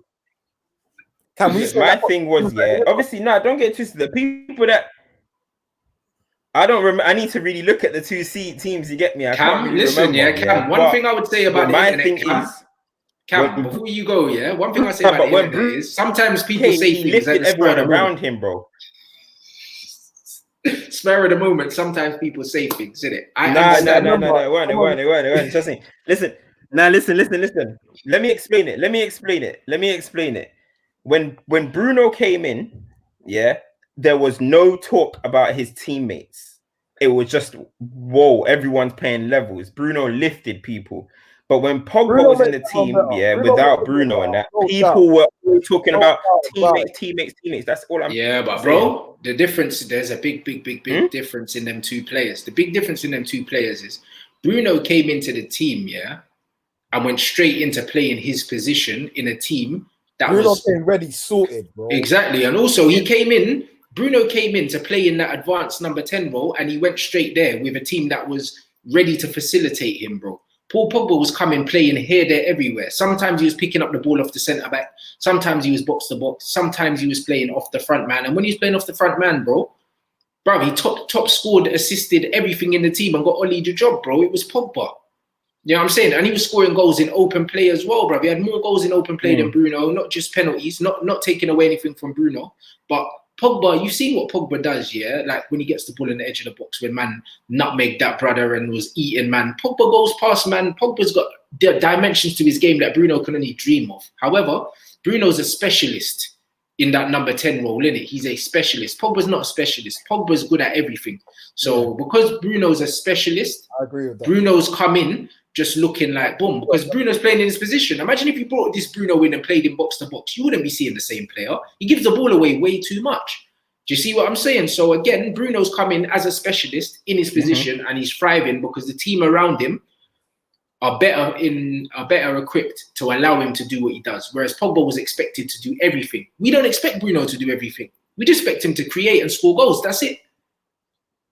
yeah. Obviously, no, don't get twisted. The people that... I don't remember. I need to really look at the two teams. You get me? Cam, listen, remember, Cam. One thing I would say about my thing is, Cam. Before you go, yeah. One thing I say about the internet is sometimes people say he lifted everyone around him, bro. Spur of the moment. Sometimes people say things, isn't it? No. It weren't. Trust me. Listen. Let me explain it. When Bruno came in, yeah. There was no talk about his teammates. It was just, whoa, everyone's playing levels. Bruno lifted people. But when Pogba was in the team, without Bruno and that, people were talking about teammates. That's all I'm saying. But bro, the difference, there's a big difference in them two players. The big difference in them two players is Bruno came into the team, and went straight into playing his position in a team that Bruno was... came ready, sorted, bro. Exactly. And also, Bruno came in to play in that advanced number 10 role, and he went straight there with a team that was ready to facilitate him, bro. Paul Pogba was coming, playing here, there, everywhere. Sometimes he was picking up the ball off the centre back. Sometimes he was box to box. Sometimes he was playing off the front man. And when he was playing off the front man, bro, he top scored, assisted everything in the team and got Oli the job, bro. It was Pogba. You know what I'm saying? And he was scoring goals in open play as well, bro. He had more goals in open play than Bruno, not just penalties, not taking away anything from Bruno, but Pogba, you've seen what Pogba does, yeah? Like when he gets the ball in the edge of the box, when man nutmegged that brother and was eating, man. Pogba goes past, man. Pogba's got dimensions to his game that Bruno can only dream of. However, Bruno's a specialist in that number 10 role, innit? He's a specialist. Pogba's not a specialist. Pogba's good at everything. So because Bruno's a specialist, I agree with that. Bruno's come in just looking like boom, because Bruno's playing in his position. Imagine if you brought this Bruno in and played in box to box, you wouldn't be seeing the same player. He gives the ball away way too much. Do you see what I'm saying? So again, Bruno's coming as a specialist in his position and he's thriving because the team around him are better equipped to allow him to do what he does. Whereas Pogba was expected to do everything. We don't expect Bruno to do everything. We just expect him to create and score goals. That's it.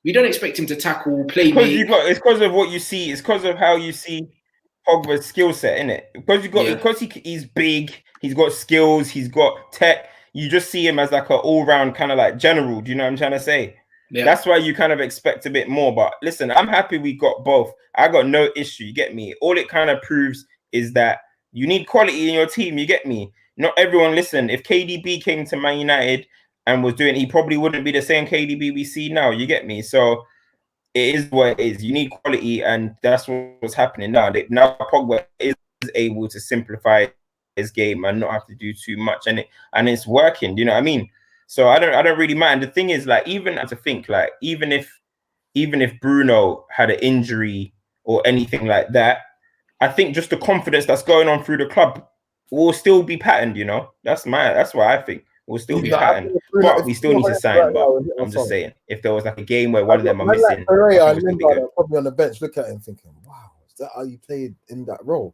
We don't expect him to tackle, play. It's because of what you see. It's because of how you see Pogba's skill set, innit? Because he's big, he's got skills, he's got tech. You just see him as like an all-round kind of like general. Do you know what I'm trying to say? Yeah. That's why you kind of expect a bit more. But listen, I'm happy we got both. I got no issue. You get me? All it kind of proves is that you need quality in your team. You get me? Not everyone. Listen, if KDB came to Man United and was doing, he probably wouldn't be the same KDB we see now. You get me? So it is what it is. You need quality, and that's what's happening now. Now Pogba is able to simplify his game and not have to do too much, and it's working. Do you know what I mean? So I don't really mind. The thing is, like, even if Bruno had an injury or anything like that, I think just the confidence that's going on through the club will still be patterned. You know, that's what I think. Will still be patterned, but we still need to sign. But I'm just saying, if there was like a game where one of them are missing, probably on the bench, look at him thinking, "Wow, is that how you played in that role?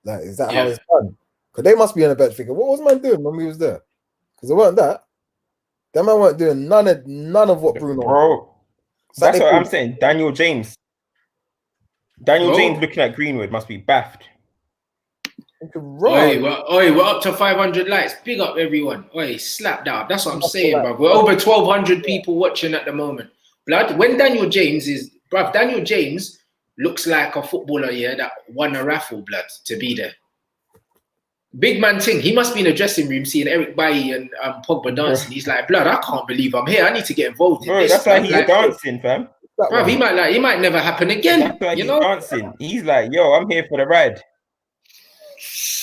Like, is that how it's done?" Because they must be on the bench thinking, "What was man doing when we was there?" Because it weren't that. Them man weren't doing none of what Bruno. Bro, that's what I'm saying. Daniel James looking at Greenwood must be baffed. Oi, we're up to 500 likes. Big up everyone. Oi, slap that up. That's what I'm saying, bro. We're over 1,200 people watching at the moment. Blood, when Daniel James looks like a footballer, that won a raffle, blood, to be there. Big man thing. He must be in a dressing room seeing Eric Bailly and Pogba dancing. He's like, blood, I can't believe I'm here. I need to get involved in this. That's why he's dancing, fam. Bro, he might never happen again. That's why he's dancing. He's like, yo, I'm here for the ride.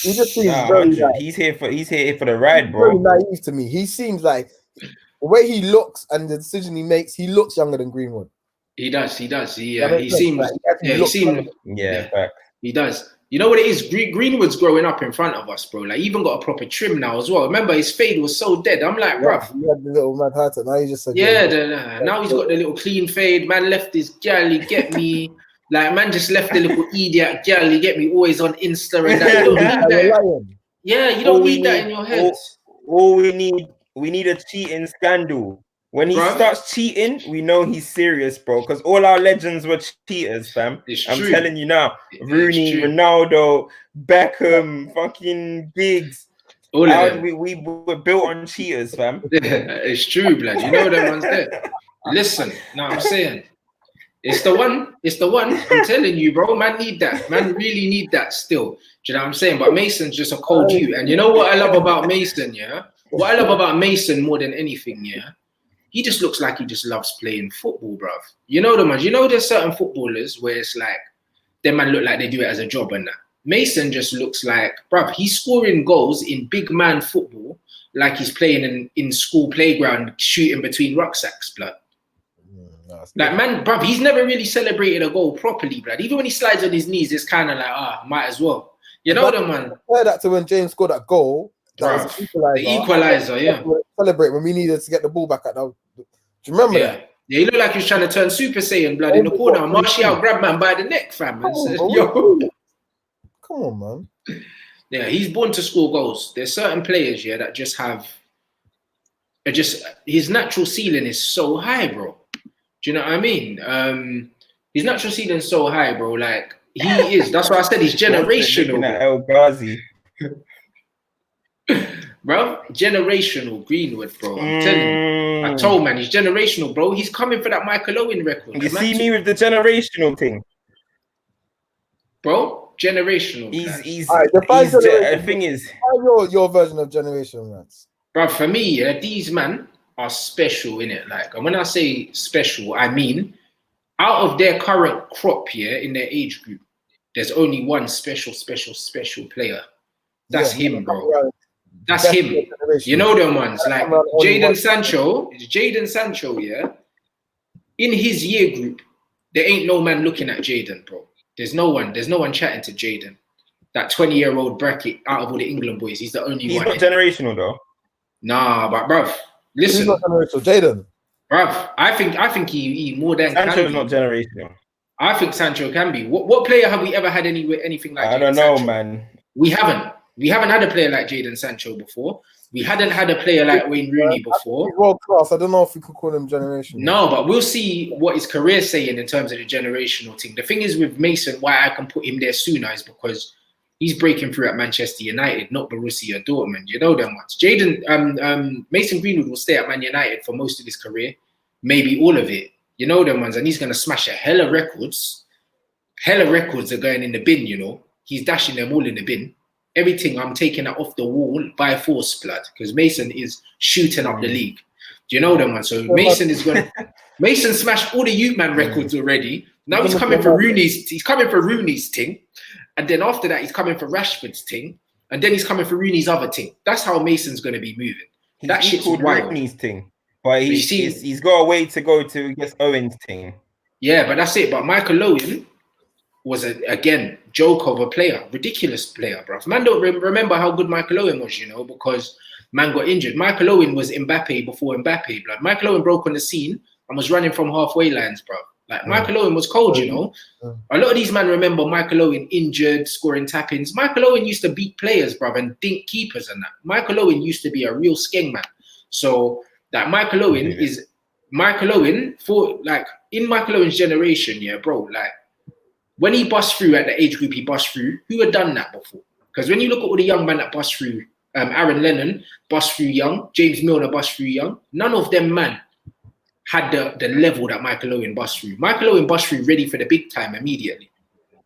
He just seems Nah, very 100. like, He's here for the ride, very bro. naive to me. He seems like the way he looks and the decision he makes, he looks younger than Greenwood. He does. That He makes sense, seems. like, he actually Yeah, he looks seems. younger. Yeah, fact. He does. You know what it is? Greenwood's growing up in front of us, bro. Like, he even got a proper trim now as well. Remember, his fade was so dead. I'm like, bruv. He had the little mad hat, and now he just said, Yeah, now he's got the little clean fade. Man left his gal, he get me. Like, man just left the little idiot gal, he get me always on Insta and that. You don't need that. Yeah, you don't need that in your head. All we need a cheating scandal. When he starts cheating, we know he's serious, bro. Because all our legends were cheaters, fam. I'm telling you now. Rooney, Ronaldo, Beckham, fucking Giggs. All of them. We were built on cheaters, fam. It's true, blood. You know them ones there. Listen, now I'm saying. It's the one. I'm telling you, bro. Man need that. Man really need that still. Do you know what I'm saying? But Mason's just a cold you. And you know what I love about Mason, yeah? What I love about Mason more than anything, yeah? He just looks like he just loves playing football, bruv. You know them ones. You know there's certain footballers where it's like, them man look like they do it as a job and that. Mason just looks like, bruv, he's scoring goals in big man football like he's playing in school playground, shooting between rucksacks, blood. Like, man, bruv, he's never really celebrated a goal properly, blood. Even when he slides on his knees, it's kind of like, might as well. You know them, man. Compare that to when James scored that goal. That was the equalizer, yeah. Celebrate when we needed to get the ball back at that. Do you remember that? Yeah, he looked like he was trying to turn Super Saiyan, blood, in the corner. Martial grabbed man by the neck, fam, and said, yo. Come on, man. Yeah, he's born to score goals. There's certain players, yeah, that just have... his natural ceiling is so high, bro. Do you know what I mean? His natural ceiling is so high, bro. Like, he is. That's why I said he's generational. El Ghazi. Bro, generational Greenwood, bro. I'm telling you. I told man, he's generational, bro. He's coming for that Michael Owen record. You see me with the generational thing, bro. Generational. The thing is, your version of generational, Rants. Bro, for me, these man are special in it. Like, and when I say special, I mean out of their current crop here in their age group, there's only one special player. That's him, bro. That's him. You know them ones like Jadon Sancho, yeah. In his year group, there ain't no man looking at Jadon, bro. There's no one chatting to Jadon. That 20-year-old bracket out of all the England boys, he's the only one. He's not generational though. Nah, but bruv, listen. He's not generational, Jadon. Bruv, I think he more than Sancho's not generational. I think Sancho can be. What player have we ever had anything like? I don't know, man. We haven't had a player like Jadon Sancho before. We hadn't had a player like Wayne Rooney before. World class. I don't know if we could call him generational. No, but we'll see what his career's saying in terms of the generational thing. The thing is with Mason, why I can put him there sooner is because he's breaking through at Manchester United, not Borussia Dortmund. You know them ones. Mason Greenwood will stay at Man United for most of his career, maybe all of it. You know them ones, and he's gonna smash a hella records. Hella records are going in the bin. You know, he's dashing them all in the bin. Everything, I'm taking that off the wall by force, blood, because Mason is shooting up the league. Do you know them, man? So Mason is going. Mason smashed all the youth man records already. Now he's coming for Rooney's. He's coming for Rooney's thing, and then after that, he's coming for Rashford's thing, and then he's coming for Rooney's other thing. That's how Mason's going to be moving. That shit's wild. Rooney's thing, but he's got a way to go to get Owen's thing. Yeah, but that's it. But Michael Owen was again joke of a player, ridiculous player, bro. Man don't remember how good Michael Owen was, you know, because man got injured. Michael Owen was Mbappe before Mbappe, blood. Michael Owen broke on the scene and was running from halfway lines, bro. Like Michael Owen was cold, you know. A lot of these men remember Michael Owen injured, scoring tap-ins. Michael Owen used to beat players, bro, and dink keepers and that. Michael Owen used to be a real skeng man. So that Michael Owen is Michael Owen for like in Michael Owen's generation, yeah, bro, like. When he bust through at the age group he bust through, who had done that before? Because when you look at all the young men that bust through, Aaron Lennon bust through young, James Milner bust through young, none of them, man, had the level that Michael Owen bust through. Michael Owen bust through ready for the big time immediately.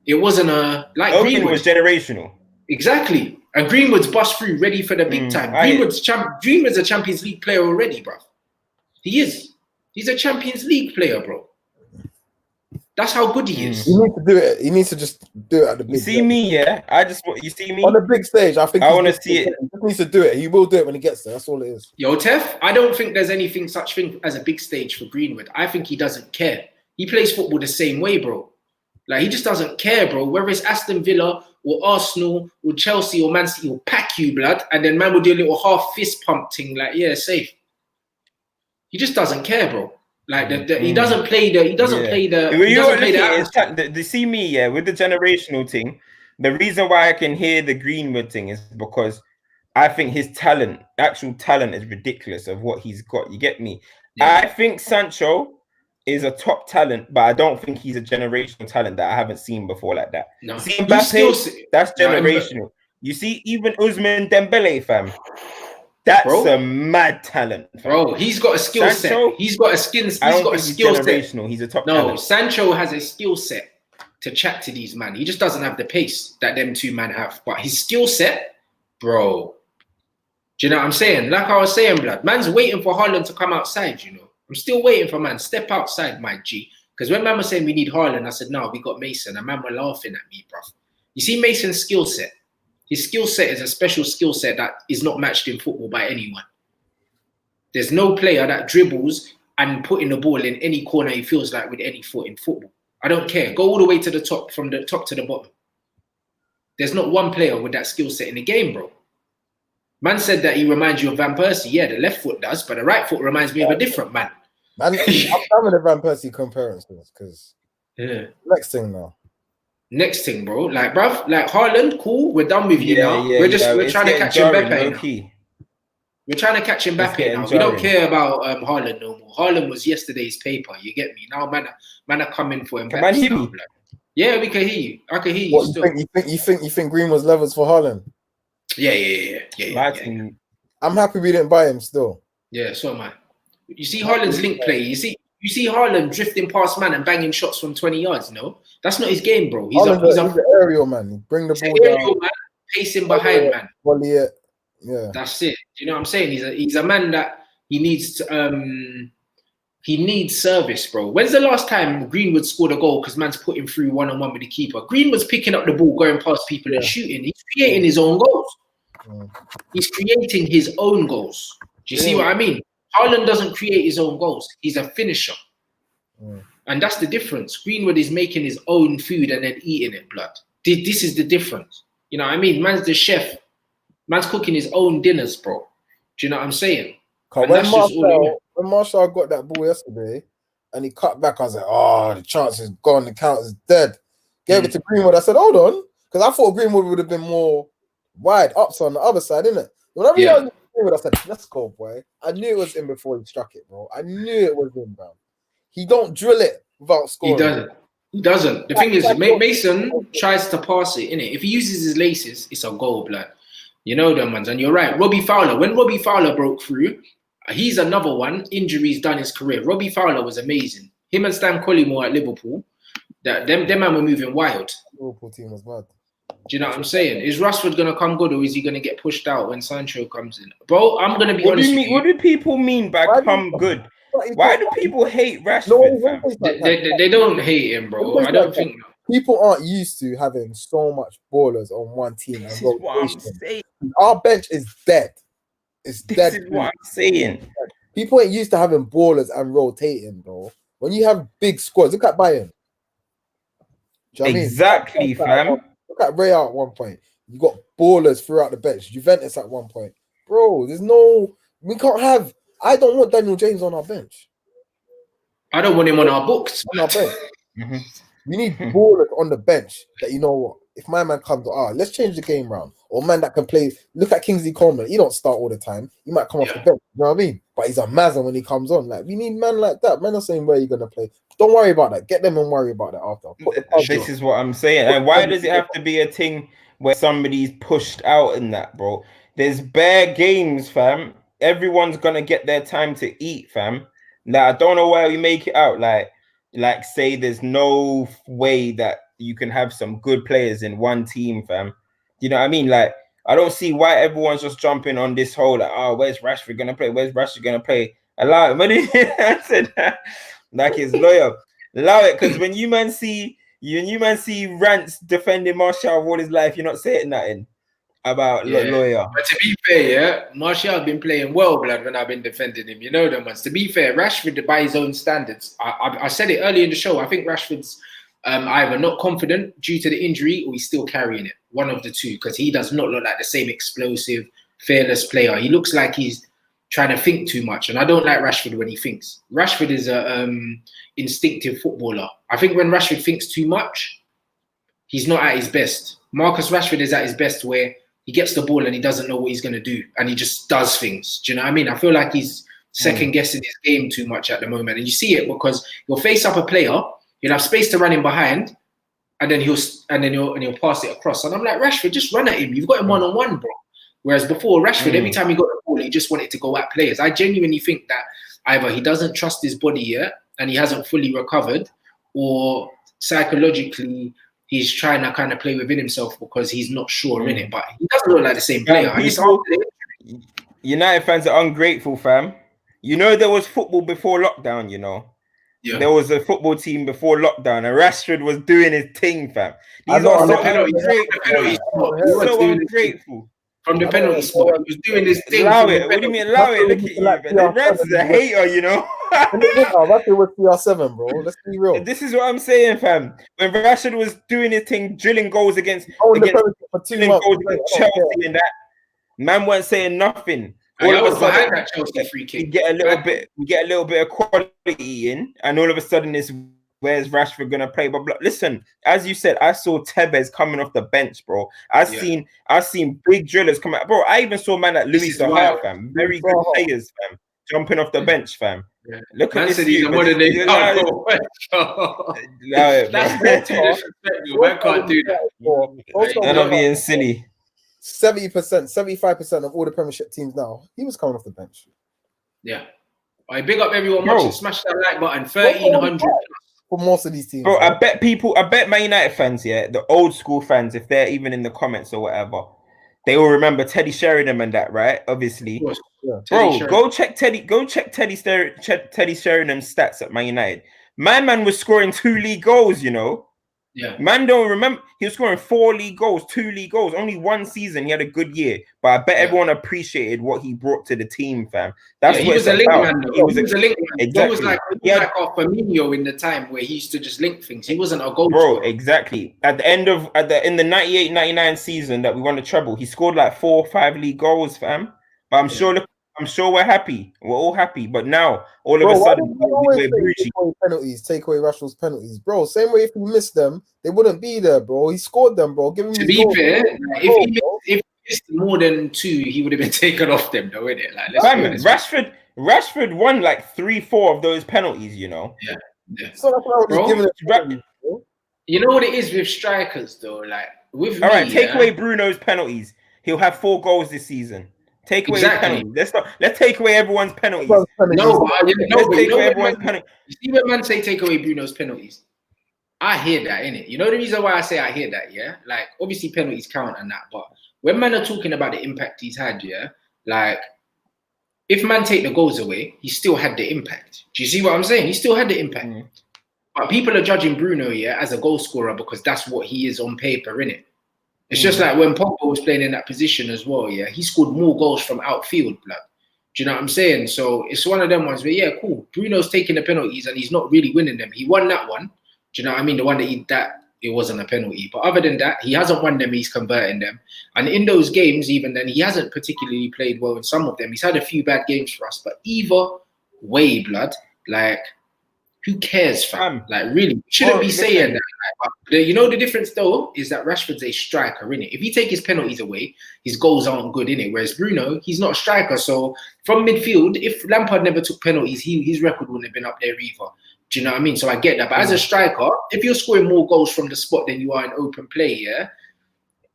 It wasn't like Owen Greenwood. Was generational. Exactly. And Greenwood's bust through ready for the big time. Greenwood's a Champions League player already, bro. He is. He's a Champions League player, bro. That's how good he is. He needs to do it. He needs to just do it at the big You see level. me, yeah? You see me? On the big stage, I think I want to see it. He just needs to do it. He will do it when he gets there. That's all it is. Yo, Tef, I don't think there's anything such thing as a big stage for Greenwood. I think he doesn't care. He plays football the same way, bro. Like, he just doesn't care, bro. Whether it's Aston Villa or Arsenal or Chelsea or Man City, he'll pack you, blood. And then man will do a little half fist pump thing, like, yeah, safe. He just doesn't care, bro. Like, he doesn't play the... He doesn't play the... He doesn't play the see me, yeah, with the generational thing, the reason why I can hear the Greenwood thing is because I think his talent, actual talent, is ridiculous of what he's got. You get me? Yeah. I think Sancho is a top talent, but I don't think he's a generational talent that I haven't seen before like that. No. See Mbappe, that's generational. You see, even Ousmane Dembele, fam. That's a mad talent, fam. Bro. He's got a skill set. He's got a skill set. He's a top talent. No, Sancho has a skill set to chat to these man. He just doesn't have the pace that them two man have. But his skill set, bro. Do you know what I'm saying? Like I was saying, blood. Man's waiting for Haaland to come outside, you know. I'm still waiting for man. Step outside, my G. Because when man was saying we need Haaland, I said, no, we got Mason. And man were laughing at me, bro. You see Mason's skill set? His skill set is a special skill set that is not matched in football by anyone. There's no player that dribbles and putting the ball in any corner he feels like with any foot in football. I don't care. Go all the way to the top, from the top to the bottom. There's not one player with that skill set in the game, bro. Man said that he reminds you of Van Persie. Yeah, the left foot does, but the right foot reminds me of a different man. I'm having a Van Persie comparisons because next thing now. Next thing, bro. Like, bruv, like Haaland, cool. We're done with you now. We're trying to catch Mbappe. We're trying to catch Mbappe now. We don't care about Haaland no more. Haaland was yesterday's paper. You get me? Now, man are coming for Mbappe. Man, hear me? Yeah, we can hear you. I can hear you still. You think Greenwood's levels for Haaland? Yeah. I'm happy we didn't buy him still. Yeah, so am I. You see Haaland's link play. You see Haaland drifting past man and banging shots from 20 yards. No, that's not his game, bro. He's an aerial man. Bring the ball down. Man, pacing behind man. Volley it. Yeah, that's it. You know what I'm saying? He's a man that he needs service, bro. When's the last time Greenwood scored a goal because man's putting through one-on-one with the keeper? Greenwood's picking up the ball, going past people and shooting. He's creating his own goals. He's creating his own goals. Do you see what I mean? Haaland doesn't create his own goals. He's a finisher. And that's the difference. Greenwood is making his own food and then eating it, blood. This is the difference. You know what I mean? Man's the chef. Man's cooking his own dinners, bro. Do you know what I'm saying? When Martial got that ball yesterday and he cut back, I was like, oh, the chance is gone. The count is dead. Gave it to Greenwood. I said, hold on. Because I thought Greenwood would have been more wide ups on the other side, innit? Whenever he was Greenwood, I said, let's go, boy. I knew it was him before he struck it, bro. I knew it was him, bro. He don't drill it without scoring. He doesn't. The thing is, Mason tries to pass it, innit? If he uses his laces, it's a goal, blood. You know them ones. And you're right. Robbie Fowler, when Robbie Fowler broke through, he's another one. Injuries done his career. Robbie Fowler was amazing. Him and Stan Collymore at Liverpool, them man were moving wild. Liverpool team was bad. Do you know what I'm saying? Is Rashford going to come good or is he going to get pushed out when Sancho comes in? Bro, I'm going to be honest with you. What do people mean by come good? Why do people hate Rashford? They don't hate him, bro. I don't think... People aren't used to having so much ballers on one team. This is what I'm saying. Our bench is dead. It's dead. This is what I'm saying. People ain't used to having ballers and rotating, bro. When you have big squads, look at Bayern. Exactly, fam. Look at Real at one point. You got ballers throughout the bench. Juventus at one point. Bro, we can't have... I don't want Daniel James on our bench. I don't want him on our books. On our bench. We need ballers on the bench that, you know what, if my man comes, let's change the game round. Or man that can play. Look at Kingsley Coleman. He don't start all the time. He might come off the bench. You know what I mean? But he's a mazza when he comes on. Like, we need men like that. Men are saying where you're gonna play. Don't worry about that. Get them and worry about that after. This is what I'm saying. And why does it have to be a thing where somebody's pushed out in that, bro? There's bare games, fam. Everyone's gonna get their time to eat, fam. Now I don't know why we make it out like say there's no way that you can have some good players in one team, fam. You know what I mean? Like, I don't see why everyone's just jumping on this whole like, where's Rashford gonna play? Where's Rashford gonna play? I said that like his lawyer. Allow it, because when you man see Rants defending Martial all his life, you're not saying nothing about lawyer. But to be fair, yeah, Martial has been playing well, blood, when I've been defending him. You know them ones. To be fair, Rashford, by his own standards, I said it earlier in the show, I think Rashford's either not confident due to the injury or he's still carrying it. One of the two, because he does not look like the same explosive, fearless player. He looks like he's trying to think too much. And I don't like Rashford when he thinks. Rashford is a instinctive footballer. I think when Rashford thinks too much, he's not at his best. Marcus Rashford is at his best where he gets the ball and he doesn't know what he's going to do. And he just does things. Do you know what I mean? I feel like he's second guessing his game too much at the moment. And you see it because he'll face up a player, he'll have space to run in behind, and then he'll pass it across. And I'm like, Rashford, just run at him. You've got him one-on-one, bro. Whereas before, Rashford, every time he got the ball, he just wanted to go at players. I genuinely think that either he doesn't trust his body yet and he hasn't fully recovered, or psychologically he's trying to kind of play within himself because he's not sure in it. But he doesn't look like the same player. United fans are ungrateful, fam. You know there was football before lockdown, you know. Yeah. There was a football team before lockdown, and Rashford was doing his thing, fam. These are so ungrateful. From the penalty spot, he was doing his thing. Allow it. What do you mean allow it? Look at you, man. The Reds is a hater, you know. Rashford was CR7, bro. Let's be real. This is what I'm saying, fam. When Rashford was doing his thing, drilling goals against Chelsea and that, man weren't saying nothing. All of a sudden, we get a little bit of quality in, and all of a sudden, it's where's Rashford gonna play? But listen, as you said, I saw Tevez coming off the bench, bro. I've seen big drillers come out, bro. I even saw man like Louis Saha, fam. Very good players, fam, jumping off the bench, fam. Yeah. Look at this. He's a modern day. That's too disrespectful. Man can't do that. They're not being silly. 70%, 75% of all the Premiership teams now, he was coming off the bench. Yeah. I big up everyone watching. Smash that like button. 1,300 for most of these teams. Bro, I bet Man United fans, the old school fans, if they're even in the comments or whatever, they will remember Teddy Sheringham and that, right? Obviously. Yeah. Bro, go check Teddy Sheringham's stats at Man United. My man was scoring 2 league goals, you know. Yeah, man, don't remember he was scoring 4 league goals, 2 league goals. Only one season he had a good year, but I bet everyone appreciated what he brought to the team, fam. That's what he was a link man. He was a link man. Exactly. He was like Firmino in the time where he used to just link things. He wasn't a goal scorer. Exactly. In the 98-99 season that we won the treble, he scored like 4 or 5 league goals, fam. But I'm sure we're happy. We're all happy. But now, all of a sudden, we're breaching. Take away Rashford's penalties. Bro, same way if he missed them, they wouldn't be there, bro. He scored them, bro. Give him to be fair, if he missed more than 2, he would have been taken off them, though, innit? Like, Rashford won like 3-4 of those penalties, you know? Yeah. So that's why I was just giving it. You know what it is with strikers, though? Like, with take away Bruno's penalties. He'll have 4 goals this season. Take away penalties. Let's take away everyone's penalties. Everyone's penalties. You see when man say take away Bruno's penalties? I hear that, innit? You know the reason why I say I hear that, yeah? Like, obviously penalties count and that, but when man are talking about the impact he's had, yeah? Like, if man take the goals away, he still had the impact. Do you see what I'm saying? He still had the impact. But people are judging Bruno, as a goal scorer because that's what he is on paper, innit? It's just like when Pogba was playing in that position as well, he scored more goals from outfield, blood. Do you know what I'm saying? So it's one of them ones where, cool, Bruno's taking the penalties and he's not really winning them. He won that one. Do you know what I mean? The one that it wasn't a penalty. But other than that, he hasn't won them, he's converting them. And in those games, even then, he hasn't particularly played well in some of them. He's had a few bad games for us. But either way, blood, like, who cares, fam? Like, really, we shouldn't be saying that. Like, you know, the difference, though, is that Rashford's a striker, innit? If you take his penalties away, his goals aren't good, innit? Whereas Bruno, he's not a striker. So from midfield, if Lampard never took penalties, his record wouldn't have been up there either. Do you know what I mean? So I get that. But as a striker, if you're scoring more goals from the spot than you are in open play,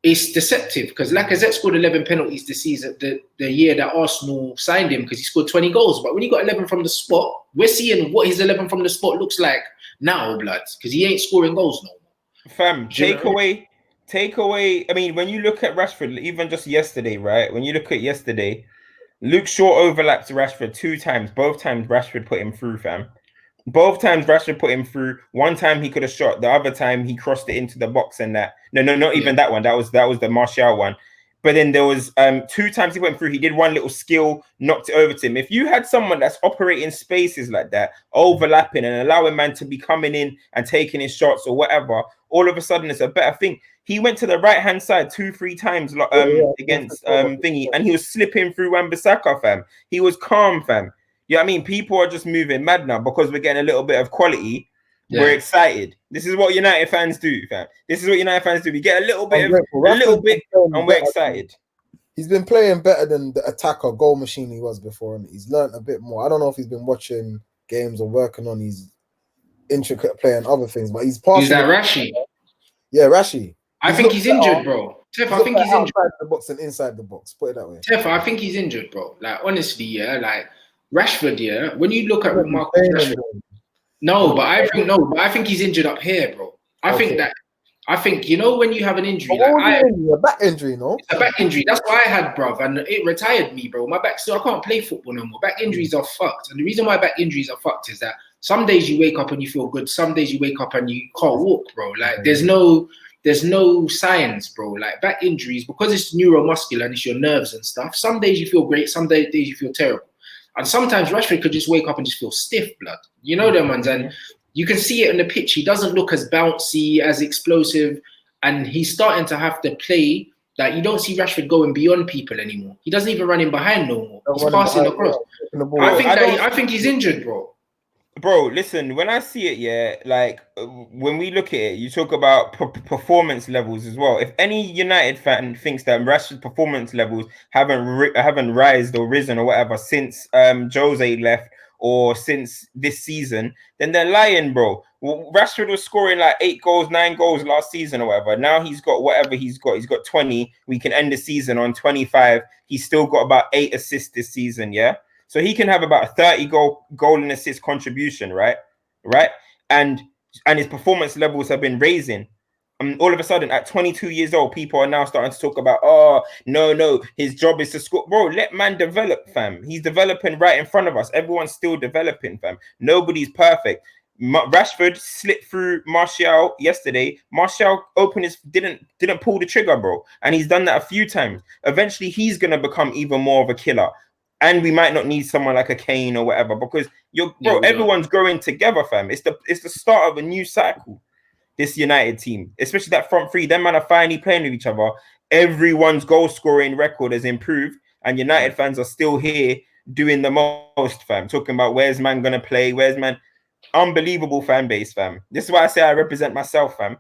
it's deceptive. Because Lacazette scored 11 penalties this season, the year that Arsenal signed him, because he scored 20 goals. But when you got 11 from the spot, we're seeing what his 11 from the spot looks like now, blood, because he ain't scoring goals no more. Fam, take away. I mean, when you look at Rashford, even just yesterday, right? When you look at yesterday, Luke Shaw overlapped Rashford 2 times. Both times Rashford put him through, fam. Both times Rashford put him through. One time he could have shot. The other time he crossed it into the box and that. No, not even that one. That was the Martial one. But then there was 2 times he went through. He did one little skill, knocked it over to him. If you had someone that's operating spaces like that, overlapping and allowing man to be coming in and taking his shots or whatever, all of a sudden it's a better thing. He went to the right-hand side 2-3 times against thingy, and he was slipping through Wan-Bissaka, fam. He was calm, fam. You know what I mean? People are just moving mad now because we're getting a little bit of quality. Yeah. We're excited. This is what United fans do, fam. This is what United fans do. We get a little bit, and we're excited. He's been playing better than the attacker goal machine he was before, and he's learned a bit more. I don't know if he's been watching games or working on his intricate play and other things, but he's passing. Is that Rashi? Yeah, Rashi. I think he's injured, bro. Tef, I think he's injured. Outside the box and inside the box. Put it that way. Tef, I think he's injured, bro. Like, honestly, yeah, like Rashford, yeah. When you look at Marcus Rashford, I think he's injured up here, bro. I think you know when you have an injury, a back injury, no? It's a back injury. That's what I had, bro, and it retired me, bro. My back, so I can't play football no more. Back injuries are fucked, and the reason why back injuries are fucked is that some days you wake up and you feel good, some days you wake up and you can't walk, bro. Like there's no science, bro. Like back injuries, because it's neuromuscular and it's your nerves and stuff. Some days you feel great, some days you feel terrible. And sometimes Rashford could just wake up and just feel stiff, blood. You know them ones, and you can see it on the pitch. He doesn't look as bouncy, as explosive, and he's starting to have to play. Like you don't see Rashford going beyond people anymore. He doesn't even run in behind no more. He's passing across. I think he's injured, bro. Bro, listen, when I see it, yeah, like when we look at it, you talk about performance levels as well. If any United fan thinks that Rashford's performance levels haven't rised or risen or whatever since Jose left or since this season, then they're lying, bro. Rashford was scoring like 8 goals, 9 goals last season or whatever. Now he's got whatever he's got. He's got 20. We can end the season on 25. He's still got about 8 assists this season, yeah? So he can have about a 30 goal and assist contribution, right? And his performance levels have been raising. All of a sudden, at 22 years old, people are now starting to talk about, oh, no, his job is to score. Bro, let man develop, fam. He's developing right in front of us. Everyone's still developing, fam. Nobody's perfect. Rashford slipped through Martial yesterday. Martial didn't pull the trigger, bro. And he's done that a few times. Eventually, he's going to become even more of a killer. And we might not need someone like a Kane or whatever because everyone's growing together, fam. It's the start of a new cycle. This United team, especially that front three, them man are finally playing with each other. Everyone's goal scoring record has improved, and United fans are still here doing the most, fam. Talking about where's man gonna play, where's man. Unbelievable fan base, fam. This is why I say I represent myself, fam.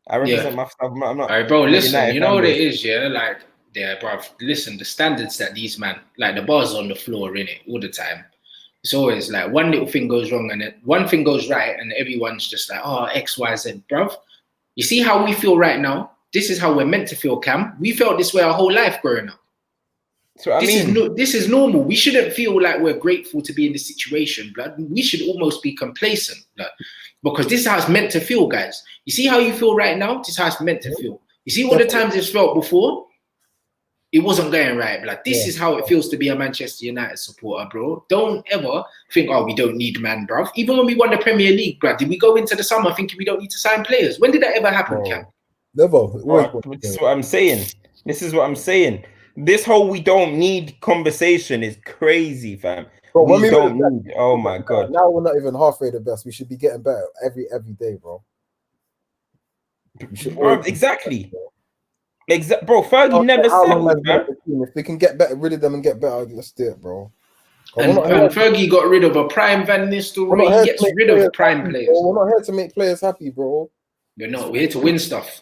I represent myself. I'm not. All right, bro. Listen, you know what it is, yeah. Like, yeah, bro. Listen, the standards that these man, like the bars on the floor, in it all the time. It's always like one little thing goes wrong and then one thing goes right and everyone's just like, oh, X, Y, Z, bruv. You see how we feel right now? This is how we're meant to feel, Cam. We felt this way our whole life growing up. So this is normal. We shouldn't feel like we're grateful to be in this situation, blood. We should almost be complacent, blood. Because this is how it's meant to feel, guys. You see how you feel right now? This is how it's meant to feel. You see all the times it's felt before? It wasn't going right, blood. This is how it feels to be a Manchester United supporter, bro. Don't ever think, oh, we don't need man, bruv. Even when we won the Premier League, bruv, did we go into the summer thinking we don't need to sign players? When did that ever happen, Cam? Never. This is what I'm saying. This whole we don't need conversation is crazy, fam. Bro, we don't need. Oh my god. Now we're not even halfway the best. We should be getting better every day, bro. Bro, exactly. Bro, Fergie never settled, man. If they can get better, rid of them and get better, let's do it, bro. And Fergie got rid of a prime Van Nistelrooy. He gets rid of prime players. We're not here to make players happy, bro. We're not. We're here to win stuff.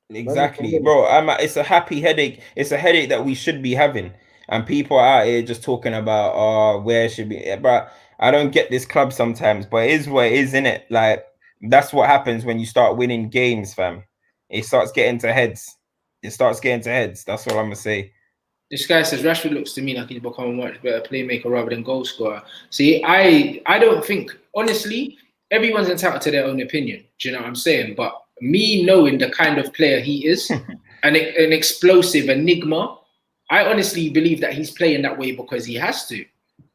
Exactly, bro. It's a happy headache. It's a headache that we should be having. And people are out here just talking about, oh, where should be. But I don't get this club sometimes. But it is what it is, innit? Like, that's what happens when you start winning games, fam. It starts getting to heads. That's all I'm gonna say. This guy says Rashford looks to me like he's become a much better playmaker rather than goal scorer. See, I don't think, honestly, everyone's entitled to their own opinion. Do you know what I'm saying? But me knowing the kind of player he is, an explosive enigma, I honestly believe that he's playing that way because he has to.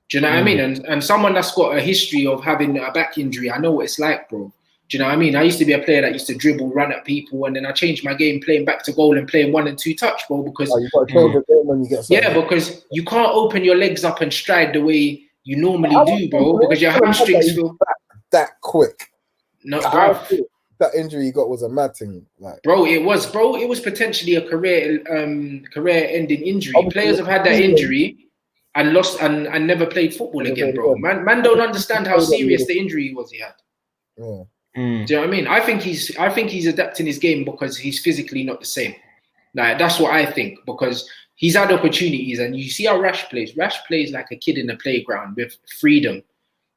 Do you know what I mean? And someone that's got a history of having a back injury, I know what it's like, bro. Do you know what I mean? I used to be a player that used to dribble, run at people, and then I changed my game playing back to goal and playing 1 and 2 touch, bro. Because you got to change the game when you get something. yeah, because you can't open your legs up and stride the way you normally do, bro. Because your hamstrings feel that quick. No, bro. That injury you got was a mad thing, like. Bro. It was potentially a career-ending injury. Obviously, Players have had that injury and lost and never played football again, bro. Man don't understand how serious the injury was he had. Yeah. Do you know what I mean? I think he's adapting his game because he's physically not the same. Like that's what I think, because he's had opportunities, and you see how Rash plays. Rash plays like a kid in the playground with freedom,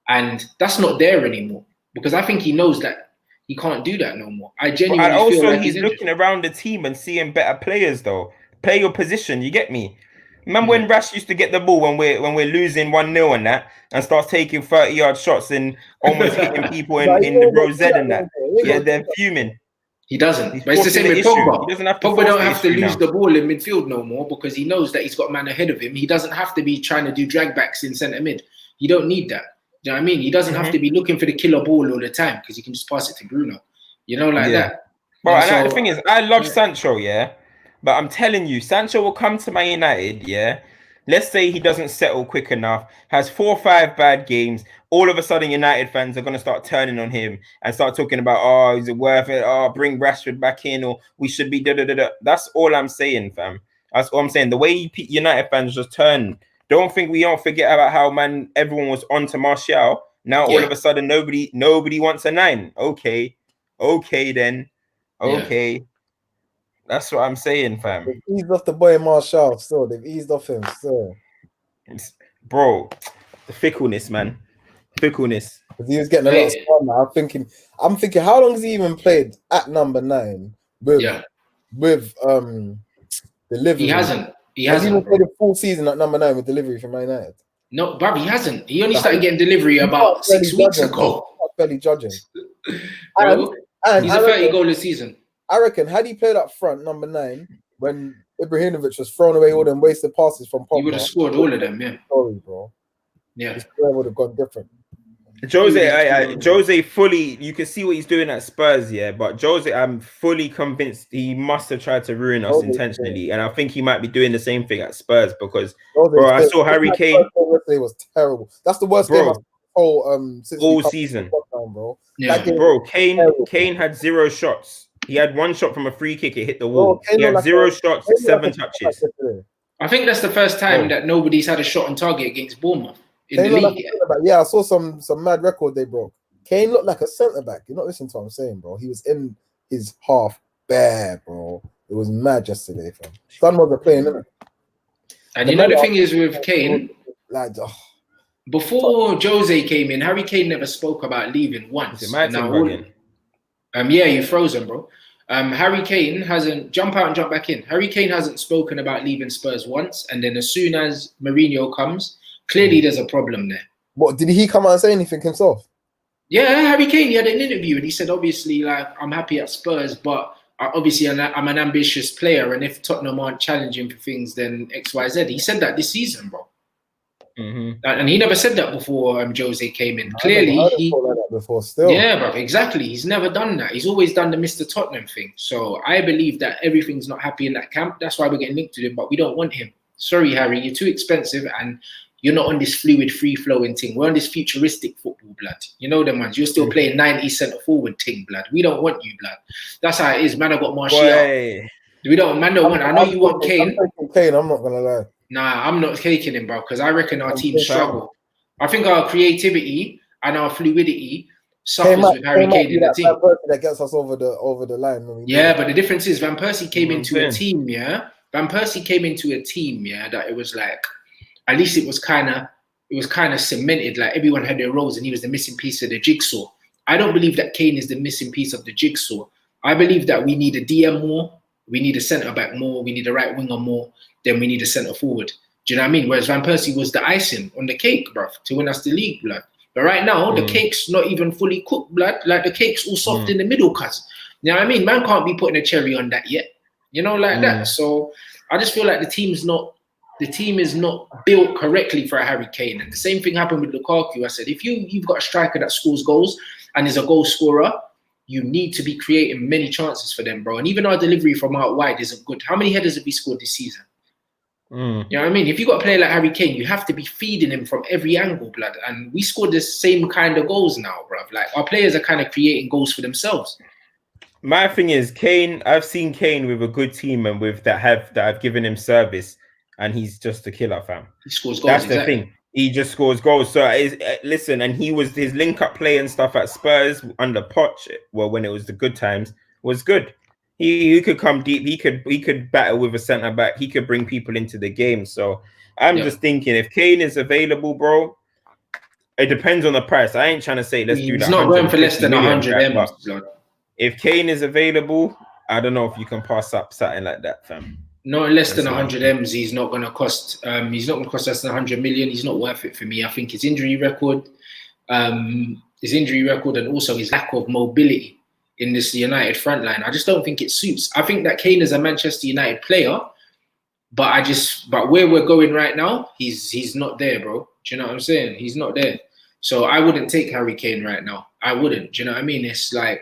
and that's not there anymore. Because I think he knows that he can't do that no more. I genuinely and also feel like he's looking around the team and seeing better players though. Play your position, you get me? Remember when Rash used to get the ball when we're losing 1-0 and that, and starts taking 30-yard shots and almost hitting people in the rosette and that. Yeah, they're fuming. He doesn't. He's but it's the same with Pogba. He doesn't have to Pogba don't have to lose now. the ball in midfield no more because he knows that he's got a man ahead of him. He doesn't have to be trying to do drag backs in centre mid. He don't need that. Do you know what I mean? He doesn't have to be looking for the killer ball all the time because he can just pass it to Bruno. You know, like that. But the thing is, I love Sancho, but I'm telling you, Sancho will come to Man United, Let's say he doesn't settle quick enough, has 4 or 5 bad games. All of a sudden, United fans are going to start turning on him and start talking about, oh, is it worth it? Oh, bring Rashford back in, or we should be da-da-da-da. That's all I'm saying, fam. That's all I'm saying. The way United fans just turn. Don't forget about how, everyone was on to Martial. Now, all of a sudden, nobody wants a 9. Okay then. Okay. Yeah. That's what I'm saying, fam. They've eased off the boy Martial still. They've eased off him still. Bro, the fickleness, man. Fickleness. Because he was getting a lot of fun. I'm thinking, how long has he even played at number 9 with delivery? He hasn't. Has he even played a full season at number 9 with delivery from Man United? No, bruv, he hasn't. He only started getting delivery about 6 weeks ago. Not barely judging. Bro, and he's a 30-goal a season. I reckon, had he played up front, number 9, when Ibrahimovic was throwing away all them wasted passes from Pogba, he would have scored all of them, Sorry, bro. Yeah. His career would have gone different. Jose fully, you can see what he's doing at Spurs, but Jose, I'm fully convinced he must have tried to ruin us intentionally, and I think he might be doing the same thing at Spurs because, I saw Harry Kane. It was terrible. That's the worst game all season, bro. Yeah, bro. Kane had 0 shots. He had 1 shot from a free kick. It hit the wall. He had 0 shots, 7 touches. I think that's the first time that nobody's had a shot on target against Bournemouth in the league. I saw some mad record they broke. Kane looked like a centre back. You're not listening to what I'm saying, bro. He was in his half bare, bro. It was mad yesterday, fam. Son wasn't playing, innit? And the thing is with Kane, before Jose came in, Harry Kane never spoke about leaving once. You're frozen, bro. Harry Kane hasn't jump out and jump back in. Harry Kane hasn't spoken about leaving Spurs once, and then as soon as Mourinho comes, clearly there's a problem there. What, did he come out and say anything himself? Yeah, Harry Kane, he had an interview and he said, obviously, like, I'm happy at Spurs, but obviously I'm an ambitious player, and if Tottenham aren't challenging for things, then XYZ. He said that this season, bro. And he never said that before Jose came in. Clearly, bro, exactly. He's never done that. He's always done the Mr. Tottenham thing. So I believe that everything's not happy in that camp. That's why we're getting linked to him, but we don't want him. Sorry, Harry, you're too expensive, and you're not on this fluid, free-flowing thing. We're on this futuristic football, blood. You know them ones. You're still playing 90 centre-forward thing, blood. We don't want you, blood. That's how it is. Man, I got Martial. We don't. Man, don't want. I know you want Kane. I'm not gonna lie. Nah, I'm not taking him, bro, because I reckon our team struggle. I think our creativity and our fluidity suffers with Harry Kane in the team. That gets us over the line. But the difference is Van Persie came into a team, Van Persie came into a team, that it was like, at least it was kind of cemented. Like everyone had their roles, and he was the missing piece of the jigsaw. I don't believe that Kane is the missing piece of the jigsaw. I believe that we need a DM more, we need a centre back more, we need a right winger more, then we need a centre forward. Do you know what I mean? Whereas Van Persie was the icing on the cake, bruv, to win us the league, blood. But right now, the cake's not even fully cooked, blood. Like the cake's all soft in the middle, cuz. You know what I mean? Man can't be putting a cherry on that yet. You know, like that. So I just feel like the team's not the team is not built correctly for a Harry Kane. And the same thing happened with Lukaku. I said, if you've got a striker that scores goals and is a goal scorer, you need to be creating many chances for them, bro. And even our delivery from out wide isn't good. How many headers have we scored this season? You know what I mean? If you got a player like Harry Kane, you have to be feeding him from every angle, blood. And we scored the same kind of goals now, bro. Like, our players are kind of creating goals for themselves. My thing is, Kane, I've seen Kane with a good team and with that have given him service, and he's just a killer, fam. He scores goals. That's the thing. He just scores goals. So listen, and he was his link-up play and stuff at Spurs under Poch, well, when it was the good times, was good. He could come deep. He could battle with a centre back. He could bring people into the game. So I'm just thinking, if Kane is available, bro, it depends on the price. I ain't trying to say let's do that. He's not going for less than 100 M's, blood. If Kane is available, I don't know if you can pass up something like that, fam. Not less than 100 M's. He's not going to cost. He's not going to cost less than 100 million. He's not worth it for me. I think his injury record, and also his lack of mobility in this United front line, I just don't think it suits. I think that Kane is a Manchester United player, but where we're going right now, he's not there, bro. Do you know what I'm saying? He's not there. So I wouldn't take Harry Kane right now. I wouldn't. Do you know what I mean? It's like,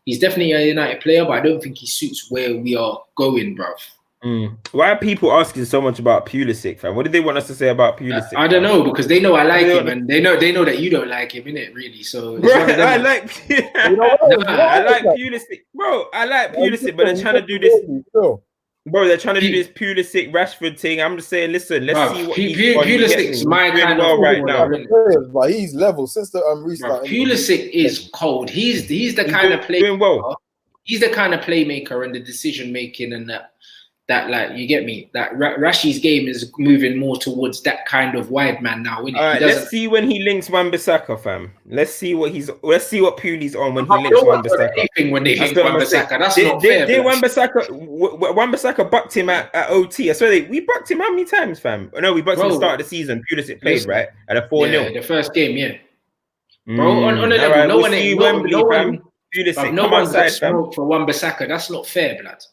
he's definitely a United player, but I don't think he suits where we are going, bruv. Why are people asking so much about Pulisic, fam? What did they want us to say about Pulisic? I don't know, because they know I like him, and they know that you don't like him, innit? Really, so I like Pulisic, bro. I like Pulisic, but they're trying to do this. Bro, they're trying to do this Pulisic Rashford thing. I'm just saying, listen, let's see what Pulisic's my kind of right now. But he's level since the restart. Pulisic is cold. He's the kind of player. Doing well. He's the kind of playmaker and the decision making and that like, you get me, that Rashi's game is moving more towards that kind of wide man now. All right, let's see when he links Wan-Bissaka, fam. Let's see what Puli's on when he links Wan-Bissaka. When they link Wan-Bissaka, that's not fair. Did Wan-Bissaka bucked him at OT? I swear we bucked him how many times, fam? No, we bucked him at the start of the season. Pulisic played, right? At a 4-0. Yeah, the first game, yeah. Bro, on the level, no one's got smoke for Wan-Bissaka. That's not fair, blood.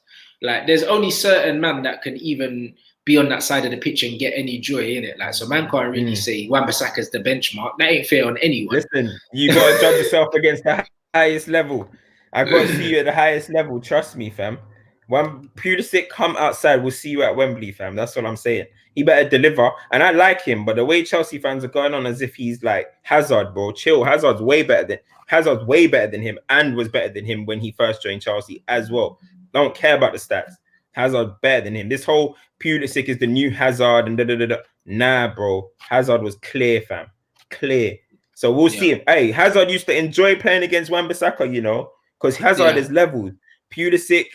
Like, there's only certain man that can even be on that side of the pitch and get any joy in it. Like, so man can't really say Wan-Bissaka's the benchmark. That ain't fair on anyone. Listen, you got to judge yourself against the highest level. I got to see you at the highest level. Trust me, fam. When Pulisic come outside, we'll see you at Wembley, fam. That's what I'm saying. He better deliver. And I like him, but the way Chelsea fans are going on as if he's like Hazard, bro. Chill. Hazard's way better than him and was better than him when he first joined Chelsea as well. Don't care about the stats. Hazard better than him. This whole Pulisic is the new Hazard and da-da-da-da. Nah, bro. Hazard was clear, fam. Clear. So we'll see him. Hey, Hazard used to enjoy playing against Wan-Bissaka, you know, because Hazard is leveled. Pulisic,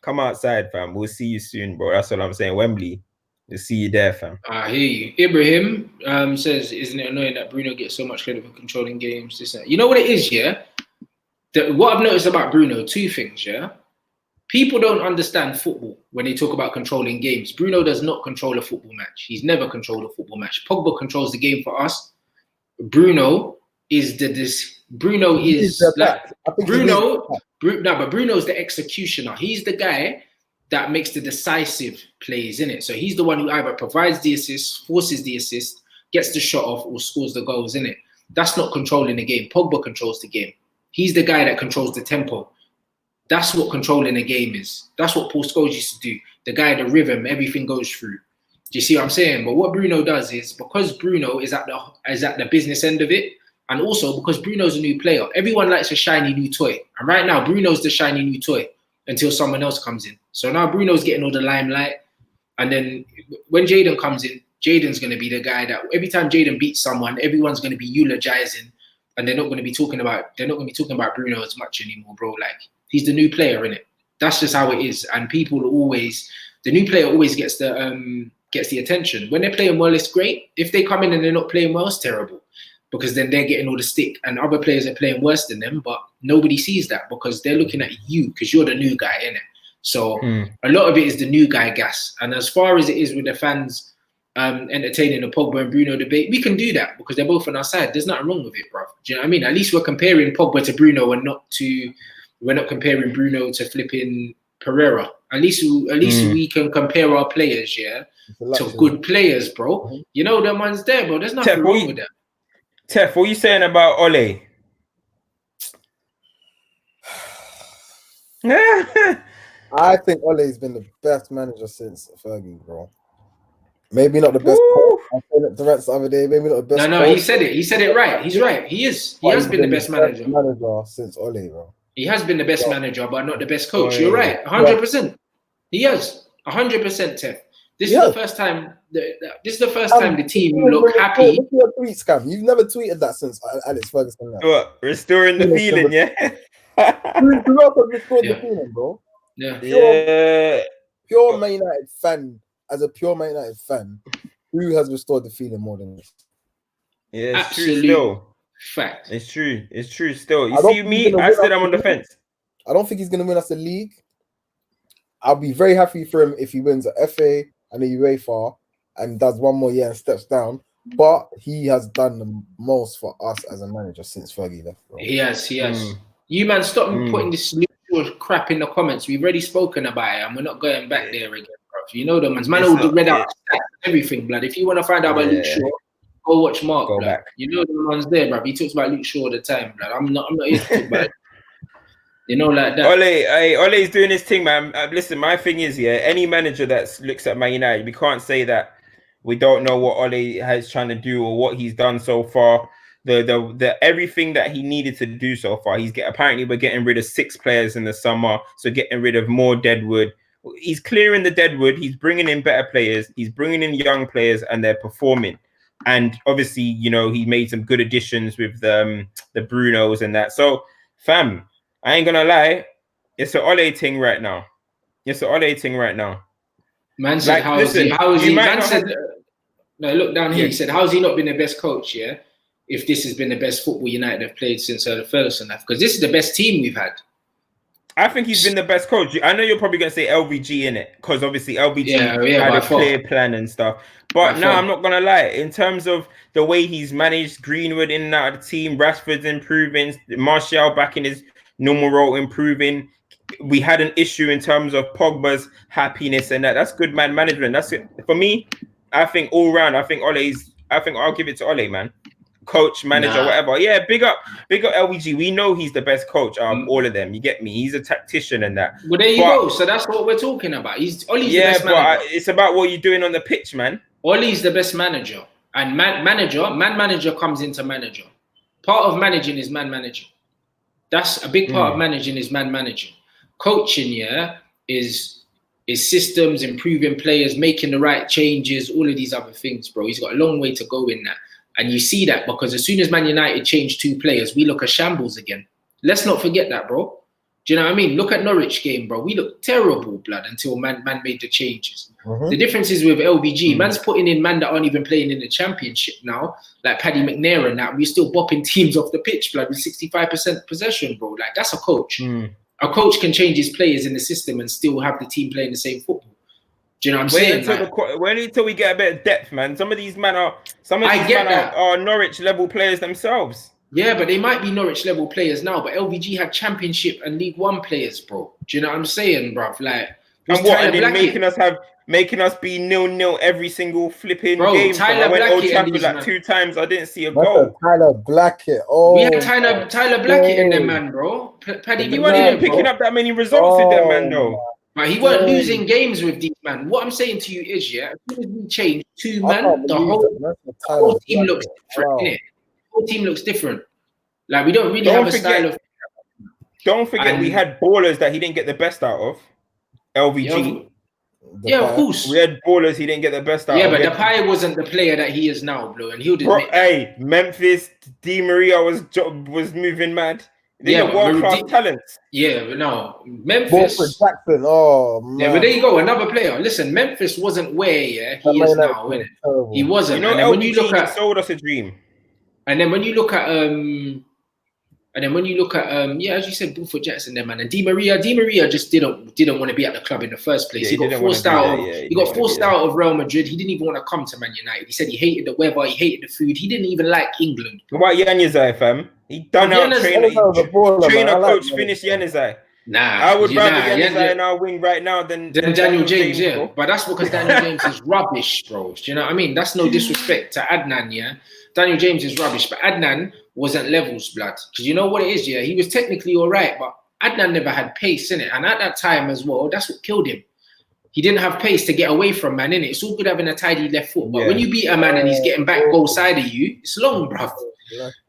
come outside, fam. We'll see you soon, bro. That's what I'm saying. Wembley, we'll see you there, fam. I hear you. Ibrahim says, isn't it annoying that Bruno gets so much credit for controlling games? You know what it is, yeah? What I've noticed about Bruno, two things, yeah? People don't understand football when they talk about controlling games. Bruno does not control a football match. He's never controlled a football match. Pogba controls the game for us. Bruno's the executioner. He's the guy that makes the decisive plays, innit? So he's the one who either provides the assist, forces the assist, gets the shot off, or scores the goals, innit? That's not controlling the game. Pogba controls the game. He's the guy that controls the tempo. That's what controlling a game is. That's what Paul Scholes used to do. The guy, the rhythm, everything goes through. Do you see what I'm saying? But what Bruno does is, because Bruno is at the business end of it, and also because Bruno's a new player, everyone likes a shiny new toy. And right now, Bruno's the shiny new toy until someone else comes in. So now Bruno's getting all the limelight. And then when Jadon comes in, Jadon's going to be the guy that every time Jadon beats someone, everyone's going to be eulogizing, and they're not going to be talking about Bruno as much anymore, bro. Like, he's the new player, in it. That's just how it is. And the new player always gets the attention. When they're playing well, it's great. If they come in and they're not playing well, it's terrible, because then they're getting all the stick and other players are playing worse than them, but nobody sees that because they're looking at you because you're the new guy, innit? So a lot of it is the new guy gas. And as far as it is with the fans entertaining the Pogba and Bruno debate, we can do that because they're both on our side. There's nothing wrong with it, bro. Do you know what I mean? At least we're comparing Pogba to Bruno and we're not comparing Bruno to flipping Pereira. At least we can compare our players, yeah? to good players, bro. You know them ones there, bro. There's nothing wrong with them. Tef, what are you saying about Ole? I think Ole's been the best manager since Fergie, bro. Maybe not the best. I said it to Rants the other day. Maybe not the best. No, he said it. He said it right. He's right. He is. He has been the best manager. Since Ole, bro. He has been the best manager, but not the best coach. You're right. 100%. He has 100%, Tef. This is the first time. This is the first time the team look happy. Look at your tweets, Cam. You've never tweeted that since Alex Ferguson. What? Restoring the feeling, yeah. Who else has restored the feeling, bro? Yeah. Pure Man United fan. As a pure Man United fan, who has restored the feeling more than this? Yeah, it's true still. Fact. It's true. It's true still. You see me? I said I'm on the fence. I don't think he's going to win us the league. I'll be very happy for him if he wins the FA and the UEFA and does one more year and steps down. But he has done the most for us as a manager since Fergie left, bro. He has. You man, stop putting this crap in the comments. We've already spoken about it and we're not going back there again. You know them, man. All read out everything, blood. If you want to find out about Luke Shaw, go watch Mark, blood. Back. You know the ones there, bro. He talks about Luke Shaw all the time, blood. I'm not here to talk about it. You know, like that. Ole's doing his thing, man. Listen, my thing is, any manager that looks at Man United, we can't say that we don't know what Ole is trying to do or what he's done so far. The everything that he needed to do so far. Apparently we're getting rid of 6 players in the summer, so getting rid of more deadwood. He's clearing the deadwood. He's bringing in better players. He's bringing in young players, and they're performing. And obviously, you know, he made some good additions with the Brunos and that. So, fam, I ain't gonna lie, it's an Ole thing right now. Man said, like, how is he? Man said, no, look down here. He said, how's he not been the best coach? Yeah, if this has been the best football United have played since Ferguson, because this is the best team we've had. I think he's been the best coach. I know you're probably going to say LVG in it, because obviously LVG had a clear plan and stuff. But no, I'm not going to lie. In terms of the way he's managed Greenwood in and out of the team, Rashford's improving, Martial back in his normal role improving. We had an issue in terms of Pogba's happiness and that. That's good man management. That's it. For me, I think all round, I think I'll give it to Ole, man. Coach, manager, whatever. Yeah, big up LVG. We know he's the best coach all of them. You get me? He's a tactician and that. Well, there you go. So that's what we're talking about. Ollie's the best manager. It's about what you're doing on the pitch, man. Ollie's the best manager. And man manager comes into manager. Part of managing is man managing. That's a big part of managing is man managing. Coaching, is systems, improving players, making the right changes, all of these other things, bro. He's got a long way to go in that. And you see that because as soon as Man United changed 2 players, we look a shambles again. Let's not forget that, bro. Do you know what I mean? Look at Norwich game, bro. We look terrible, blood, until man made the changes. The difference is with LVG, man's putting in man that aren't even playing in the championship now, like Paddy McNair and that. We're still bopping teams off the pitch, blood, with 65% possession, bro. Like, that's a coach. A coach can change his players in the system and still have the team playing the same football. Do you know what I'm saying? Wait until we get a bit of depth, man. Some of these men are Norwich level players themselves. Yeah, but they might be Norwich level players now. But LVG had Championship and League One players, bro. Do you know what I'm saying, bruv? Like, and what? And then making us be 0-0 every single flipping game. I went Old Trafford like 2 times. I didn't see a goal. Tyler Blackett. We had Tyler Blackett in there, man, bro. Paddy, he wasn't even picking up that many results with them, man, though. But he weren't losing games with these man. What I'm saying to you is, as soon as we change 2 man, the whole team looks different, innit? The whole team looks different. Like, we don't really have a style of. Don't forget, we had ballers that he didn't get the best out of. LVG. Yeah, of course. We had ballers he didn't get the best out of. Yeah, but Depay wasn't the player that he is now, bro. And he'll admit hey, Memphis, Di Maria was moving mad. They're world-class talents. Yeah, but no. Memphis. Jackson. Oh, man. Yeah, but there you go. Another player. Listen, Memphis wasn't where he is now, innit? He wasn't. You know, when you look at sold us a dream. And then when you look at as you said, Buford Jackson there, man, and Di Maria just didn't want to be at the club in the first place. He got forced out. He got forced out of Real Madrid. He didn't even want to come to Man United. He said he hated the weather. He hated the food. He didn't even like England. What about Januzaj, fam? He done out trainer coach, finished Januzaj. Nah, I would rather get yeah, in our wing right now than Daniel James, yeah. bro. But that's because Daniel James is rubbish, bro. Do you know what I mean? That's no disrespect to Adnan, yeah. Daniel James is rubbish, but Adnan wasn't levels, blood. Because you know what it is, yeah. He was technically all right, but Adnan never had pace in it, and at that time as well, that's what killed him. He didn't have pace to get away from man, innit? It's all good having a tidy left foot, but when you beat a man and he's getting back goal side of you, it's long, bro.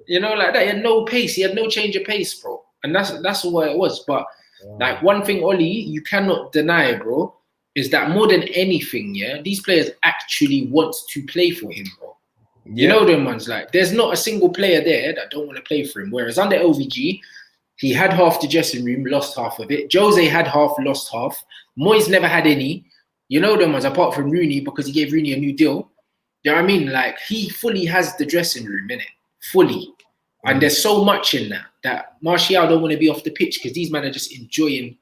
You know, like that. He had no pace. He had no change of pace, bro. And that's what it was. But like one thing, Ollie, you cannot deny, bro, is that more than anything, yeah, these players actually want to play for him, bro. You know them ones, like there's not a single player there that don't want to play for him. Whereas under LVG, he had half the dressing room, lost half of it. Jose had half, lost half. Moyes never had any. You know them ones, apart from Rooney, because he gave Rooney a new deal. You know what I mean? Like, he fully has the dressing room, innit? Fully. And there's so much in that Martial don't want to be off the pitch because these men are just enjoying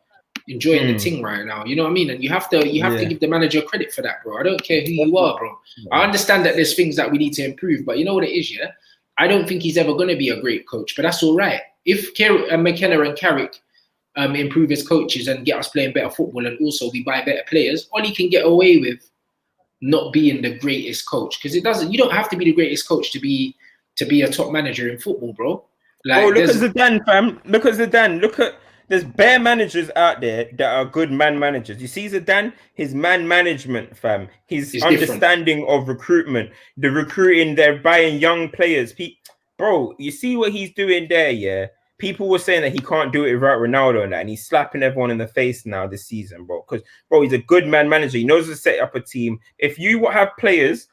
the thing right now. You know what I mean? And you have to give the manager credit for that, bro. I don't care who you are, bro. I understand that there's things that we need to improve, but you know what it is, yeah? I don't think he's ever going to be a great coach, but that's all right. If McKenna and Carrick improve as coaches and get us playing better football, and also we buy better players, Ollie can get away with not being the greatest coach, because you don't have to be the greatest coach to be a top manager in football, bro. Like, look at Zidane, fam. Look at Zidane. There's bare managers out there that are good man managers. You see Zidane, his man management, fam. His understanding of recruitment, the recruiting, they're buying young players. Bro, you see what he's doing there, yeah? People were saying that he can't do it without Ronaldo and that, and he's slapping everyone in the face now this season, bro. Because, bro, he's a good man manager. He knows to set up a team. If you have players,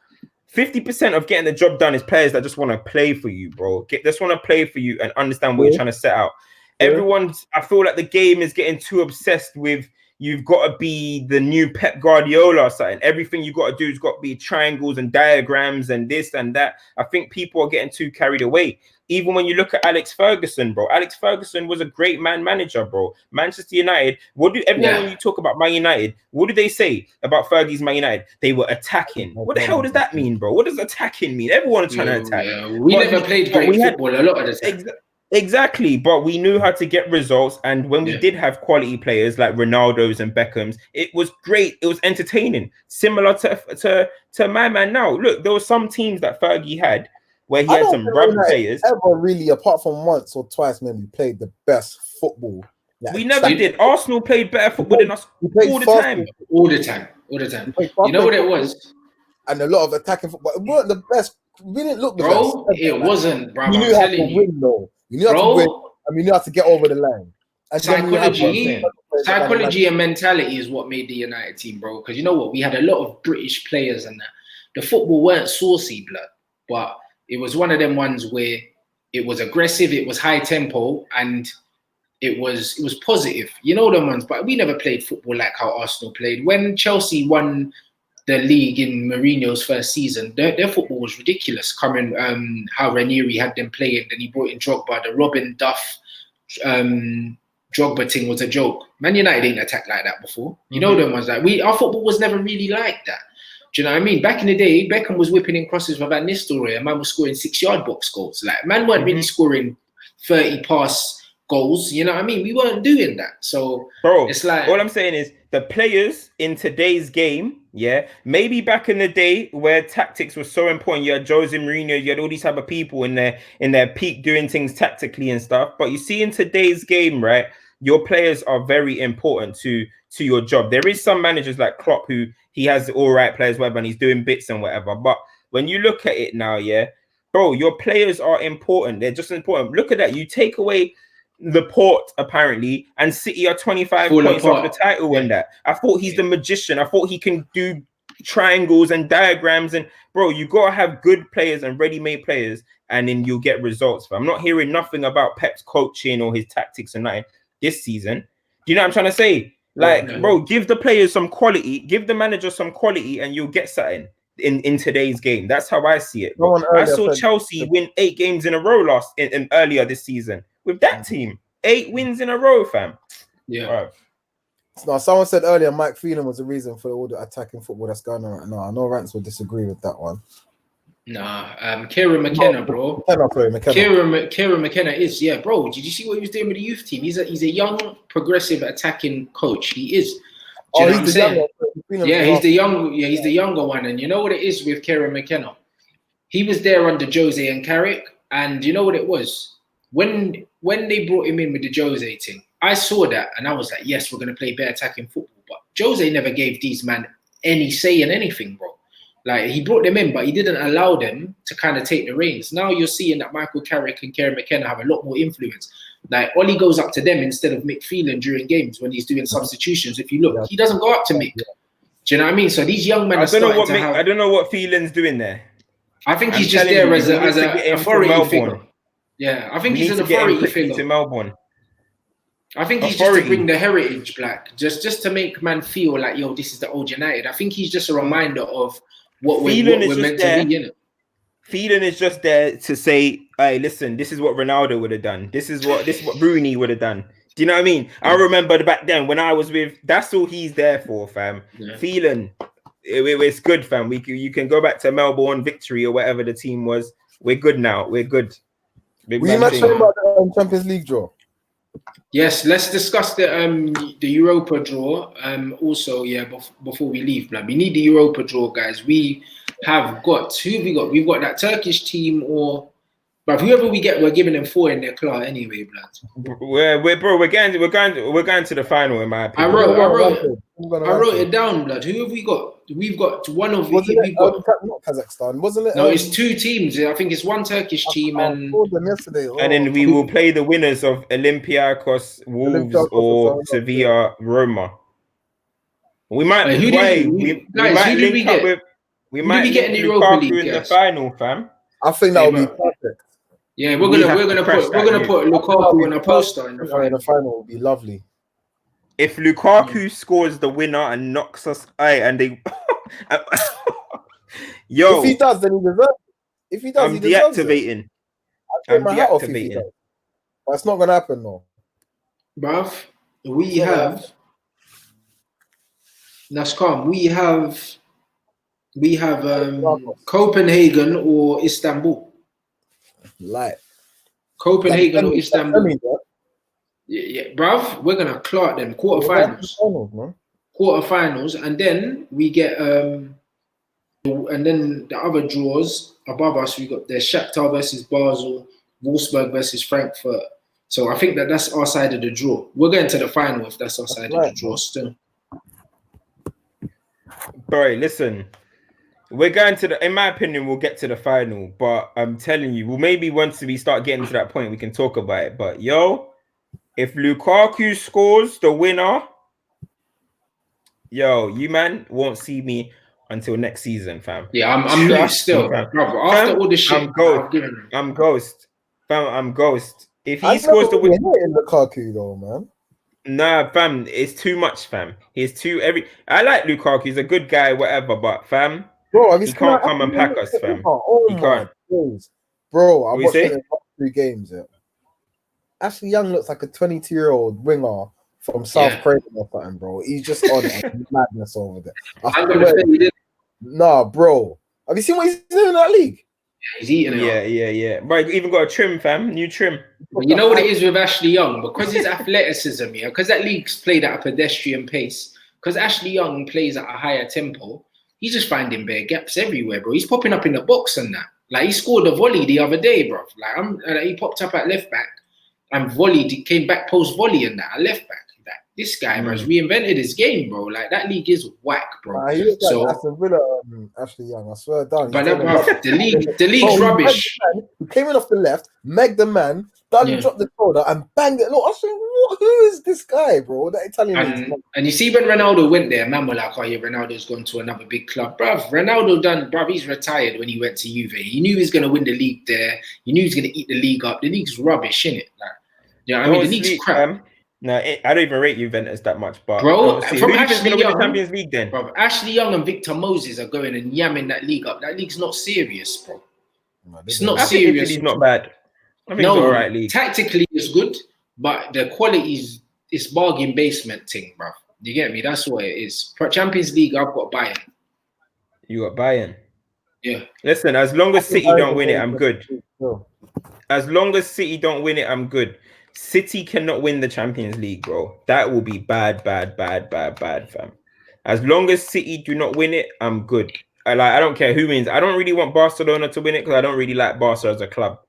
50% of getting the job done is players that just want to play for you, bro. Just want to play for you and understand what you're trying to set out. I feel like the game is getting too obsessed with you've got to be the new Pep Guardiola or something. Everything you got to do has got to be triangles and diagrams and this and that. I think people are getting too carried away. Even when you look at Alex Ferguson, bro. Alex Ferguson was a great man manager, bro. Manchester United. When you talk about Man United, what do they say about Fergie's Man United? They were attacking. What the hell does that mean, bro? What does attacking mean? Everyone's trying to attack. Yeah. We never played great football a lot of the time. Exactly, but we knew how to get results, and when we did have quality players like Ronaldo's and Beckham's, it was great. It was entertaining, similar to my man now. Look, there were some teams that Fergie had where he had some rubber players. Ever really, apart from once or twice, maybe played the best football. We never did. Arsenal played better football than us all the time. All the time. You know what it was? And a lot of attacking football. It weren't the best. We didn't look the best. It wasn't, bro. You knew how to win, though. You knew how to win. I mean, you knew how to get over the line. And psychology and mentality is what made the United team, bro. Because you know what? We had a lot of British players and that. The football weren't saucy, blood. But it was one of them ones where it was aggressive, it was high tempo, and it was positive. You know them ones. But we never played football like how Arsenal played. When Chelsea won the league in Mourinho's first season, their football was ridiculous. Coming, how Ranieri had them playing, then he brought in Drogba, the Robin Duff, Drogba thing was a joke. Man United didn't attack like that before. You know them ones, like our football was never really like that. Do you know what I mean? Back in the day, Beckham was whipping in crosses for Van Nistelrooy, and man was scoring 6-yard box goals. Like, man weren't really scoring 30 pass goals. You know what I mean? We weren't doing that. So, bro, it's like, all I'm saying is the players in today's game, maybe back in the day where tactics was so important, you had Jose Mourinho, you had all these type of people in their peak doing things tactically and stuff. But you see in today's game, right, your players are very important to your job. There is some managers like Klopp who he has all right players, whatever, and he's doing bits and whatever. But when you look at it now, bro, your players are important. They're just important. Look at that. You take away Laporte, apparently, and City are 25 points off the title in that. I thought he's the magician. I thought he can do triangles and diagrams. And, bro, you got to have good players and ready-made players, and then you'll get results. But I'm not hearing nothing about Pep's coaching or his tactics and nothing this season. Do you know what I'm trying to say? Like, bro, give the players some quality, give the manager some quality, and you'll get something in today's game. That's how I see it. I saw Chelsea win 8 games in a row earlier this season with that team. 8 wins in a row, fam. Yeah. Right. Now, someone said earlier Mike Phelan was the reason for all the attacking football that's going on right now. I know Rants will disagree with that one. Nah, Kieran McKenna, bro. Kieran McKenna is, yeah, bro. Did you see what he was doing with the youth team? He's a young, progressive attacking coach. He is. Do you know what I'm saying? Yeah, he's the younger one. And you know what it is with Kieran McKenna? He was there under Jose and Carrick, and you know what it was? When they brought him in with the Jose thing, I saw that and I was like, yes, we're gonna play better attacking football. But Jose never gave these man any say in anything, bro. Like, he brought them in, but he didn't allow them to kind of take the reins. Now you're seeing that Michael Carrick and Kieran McKenna have a lot more influence. Like, Ollie goes up to them instead of Mick Phelan during games when he's doing substitutions. If you look, he doesn't go up to Mick. Do you know what I mean? So these young men I don't know what Phelan's doing there. I think he's just there as an authority figure. Yeah, I think he's an authority figure. To Melbourne. I think he's just to bring the heritage back, just to make man feel like, yo, this is the old United. I think he's just a reminder of what we're meant to be, innit? Phelan is just there to say, hey, listen, this is what Ronaldo would have done. This is what Rooney would have done. Do you know what I mean? I remember back then when I was with, that's all he's there for, fam. Yeah. Phelan, it's good, fam. You can go back to Melbourne Victory or whatever the team was. We're good now. We're good. Were you mentioning about the Champions League draw? Yes, let's discuss the Europa draw. Also, yeah, before we leave, man, we need the Europa draw, guys. We have got we've got that Turkish team, or but whoever we get, we're giving them 4 in their class anyway, blood. We're going to the final, in my opinion. I wrote it down, blood. Who have we got? We've got one of not Kazakhstan, wasn't it? No, it's 2 teams. I think it's one Turkish team and then we will play the winners of Olympiacos, Wolves, or Sevilla, Roma. We might who do we get? We might be getting the Europa League in the final, fam. I think that would be perfect. Yeah, we're gonna put Lukaku in a poster in the final. The final will be lovely. If Lukaku scores the winner and knocks us, and they, yo, if he does, then he deserves it. If he does, I'm deactivating. I'm deactivating. But it's not gonna happen, though. Bruv, we have. That's calm. We have Copenhagen or Istanbul. Like Copenhagen or Istanbul. Yeah, bruv, we're gonna clock them quarterfinals, and then we get and then the other draws above us. We got the Shakhtar versus Basel, Wolfsburg versus Frankfurt. So I think that's our side of the draw. We're going to the final if that's our side of the draw still. Bro, listen, we're going to in my opinion, we'll get to the final, but I'm telling you, maybe once we start getting to that point, we can talk about it. But yo, if Lukaku scores the winner, yo, you man won't see me until next season, fam. Yeah, I'm mute still, fam. After all this shit, I'm ghost, fam. I'm ghost. If he scores the winner, in Lukaku though, man. Nah, fam, it's too much, fam. He's too I like Lukaku. He's a good guy, whatever. But fam, bro, he can't come and pack us, fam. He can't. Bro, I watched the 3 games. Yeah. Ashley Young looks like a 22-year-old winger from South Korea or something, bro. He's just on madness over there. Nah, bro. Have you seen what he's doing in that league? Yeah, he's eating it. Yeah. Bro, even got a trim, fam. New trim. But you know what it is with Ashley Young? Because his athleticism, because that league's played at a pedestrian pace, because Ashley Young plays at a higher tempo, he's just finding bare gaps everywhere, bro. He's popping up in the box and that. Like, he scored a volley the other day, bro. Like, he popped up at left back and volleyed. He came back post volley and that at left back. Like, this guy, bro, has reinvented his game, bro. Like, that league is whack, bro. He looks like Aston Villa, Ashley Young. I swear down. But the league's rubbish. He came in off the left, megged the man, dropped the shoulder and banged it. Look, I was saying, who is this guy, bro? That Italian. And you see when Ronaldo went there, man were like, oh yeah, Ronaldo's gone to another big club. Bruv, he's retired when he went to Juve. He knew he was going to win the league there. He knew he was going to eat the league up. The league's rubbish, innit? Like, yeah, I mean, the league's crap. No, I don't even rate Juventus that much, but bro, from Ashley Young, the Champions League then. Bro, Ashley Young and Victor Moses are going and yamming that league up. That league's not serious, bro. It's not serious. It's not bad. I think it's all right league. Tactically it's good, but the quality is bargain basement thing, bro. You get me? That's what it is. For Champions League, I've got Bayern. You got Bayern. Yeah. Listen, as long as City don't win it, I'm good. As long as City don't win it, I'm good. City cannot win the Champions League, bro. That will be bad, fam. As long as City do not win it, I'm good. I don't care who wins. I don't really want Barcelona to win it because I don't really like Barca as a club.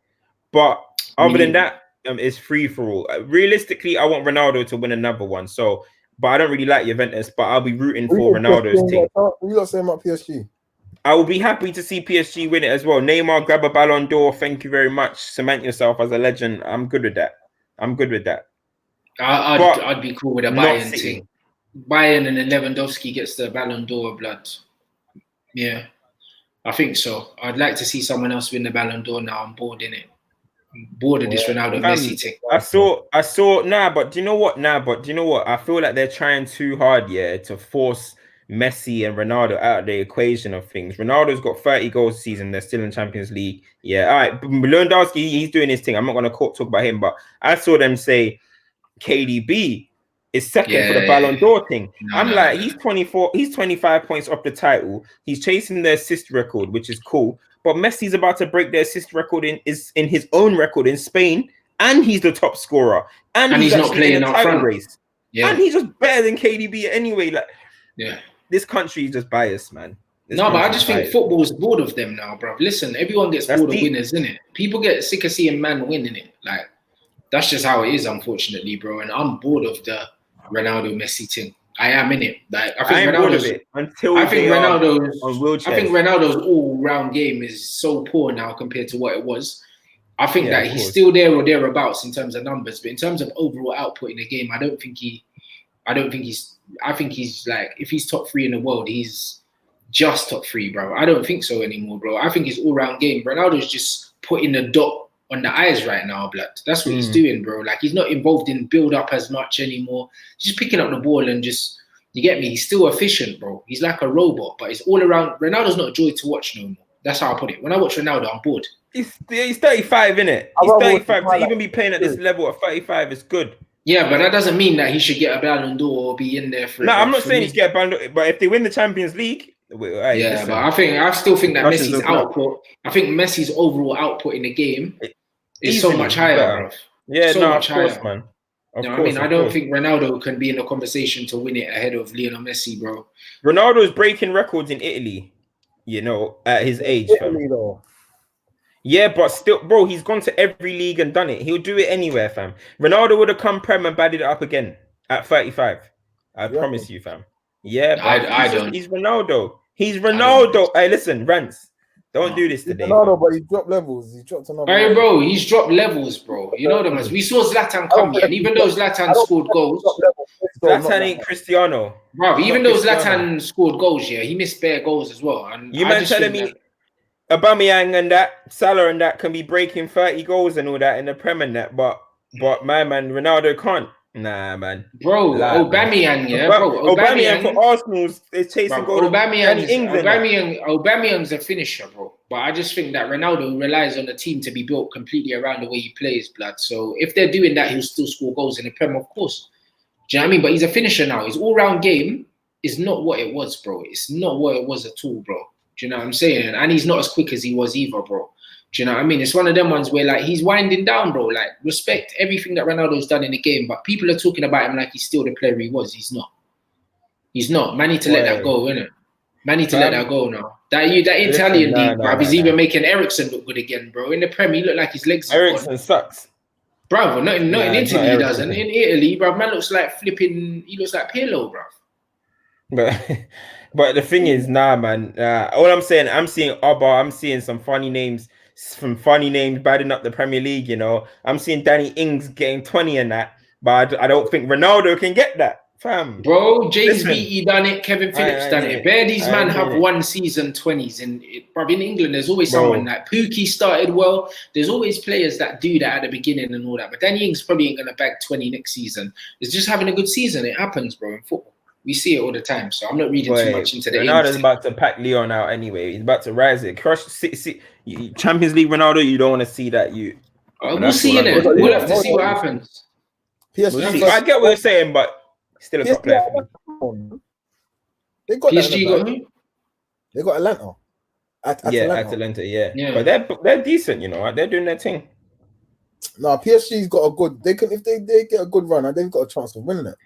But other than that, it's free for all. Realistically, I want Ronaldo to win another one. So, but I don't really like Juventus, but I'll be rooting for Ronaldo's team. You lot saying about PSG? I will be happy to see PSG win it as well. Neymar grab a Ballon d'Or. Thank you very much. Cement yourself as a legend. I'm good with that. I'd be cool with a Bayern thing. Bayern and then Lewandowski gets the Ballon d'Or blood. Yeah, I think so. I'd like to see someone else win the Ballon d'Or now. I'm bored in it. I'm bored of this Ronaldo Messi thing. I saw. But do you know what? I feel like they're trying too hard, to force Messi and Ronaldo out of the equation of things. Ronaldo's got 30 goals this season. They're still in Champions League. Yeah, all right. Lewandowski, he's doing his thing. I'm not going to talk about him, but I saw them say KDB is second for the Ballon d'Or thing. He's 24. He's 25 points off the title. He's chasing the assist record, which is cool. But Messi's about to break the assist record in his own record in Spain, and he's the top scorer. And he's not playing in a title race. Yeah. And he's just better than KDB anyway. This country is just biased, man. But I just think football's bored of them now, bro. Listen, everyone gets bored of winners, innit? People get sick of seeing man winning it. Like, that's just how it is, unfortunately, bro. And I'm bored of the Ronaldo Messi thing. I am in it. Like, I think Ronaldo's all-round game is so poor now compared to what it was. I think that he's still there or thereabouts in terms of numbers, but in terms of overall output in the game, I think he's like, if he's top 3 in the world, he's just top 3, bro. I don't think so anymore, bro. I think his all-round game, Ronaldo's just putting the dot on the eyes right now, blood. That's what he's doing, bro. Like, he's not involved in build-up as much anymore. He's just picking up the ball and just, you get me? He's still efficient, bro. He's like a robot, but it's all around. Ronaldo's not a joy to watch no more. That's how I put it. When I watch Ronaldo, I'm bored. He's 35, innit? He's 35. To even be playing at this level at 35 is good. Yeah, but that doesn't mean that he should get a Ballon d'Or or be in there for. No, I'm not saying he should get a Ballon d'Or, but if they win the Champions League, but I still think that Messi's output. I think Messi's overall output in the game is so much higher, bro. Yeah, so much higher, man. I don't think Ronaldo can be in the conversation to win it ahead of Lionel Messi, bro. Ronaldo's breaking records in Italy, at his age. Yeah, but still, bro, he's gone to every league and done it. He'll do it anywhere, fam. Ronaldo would have come Prem and batted it up again at 35. I promise you, fam. Yeah, but he's Ronaldo. He's Ronaldo. Hey, listen, Rants. Don't do this today. Ronaldo, but he dropped levels. He dropped another. Hey, bro, he's dropped levels, bro. You know them as we saw Zlatan come here, and even though Zlatan scored goals, Zlatan ain't Cristiano, bro. Even though Zlatan scored goals, he missed bare goals as well. And you man telling me Aubameyang and that Salah and that can be breaking 30 goals and all that in the Prem and that, but my man Ronaldo can't. Nah, man. Bro, Aubameyang, Aubameyang for Arsenal is chasing goals. Aubameyang's a finisher, bro. But I just think that Ronaldo relies on the team to be built completely around the way he plays, blood. So if they're doing that, he'll still score goals in the Prem, of course. Do you know what I mean? But he's a finisher now. His all-round game is not what it was, bro. It's not what it was at all, bro. Do you know what I'm saying? And he's not as quick as he was either, bro. Do you know what I mean? It's one of them ones where, like, he's winding down, bro. Like, respect everything that Ronaldo's done in the game, but people are talking about him like he's still the player he was. He's not. He's not. Man need to let that go, innit? Man need to let that go now. That Italian league, bro, he's even making Ericsson look good again, bro. In the Premier, he look like his legs. Ericsson sucks. Bro, not in Italy he doesn't. In Italy, bro, man looks like flipping, he looks like Pirlo, bro. But the thing is, man. All I'm saying, I'm seeing Abba, I'm seeing some funny names batting up the Premier League, I'm seeing Danny Ings getting 20 in that, but I don't think Ronaldo can get that, fam. Bro, James Beattie done it, Kevin Phillips done it. Bare these man have one season 20s, and in England there's always someone like Pookie started well. There's always players that do that at the beginning and all that, but Danny Ings probably ain't gonna bag 20 next season. It's just having a good season. It happens, bro, in football. We see it all the time, so I'm not reading too much into the. Ronaldo's about to pack Leon out anyway. He's about to rise it. Crush Champions League Ronaldo. You don't want to see that. We'll see in it. We'll have to see what happens. I get what you're saying, but still a top player. They got PSG got who? They got Atlanta. Atalanta, yeah. But they're decent, you know. They're doing their thing. No, PSG's got a good. They can if they get a good run, and they've got a chance of winning it.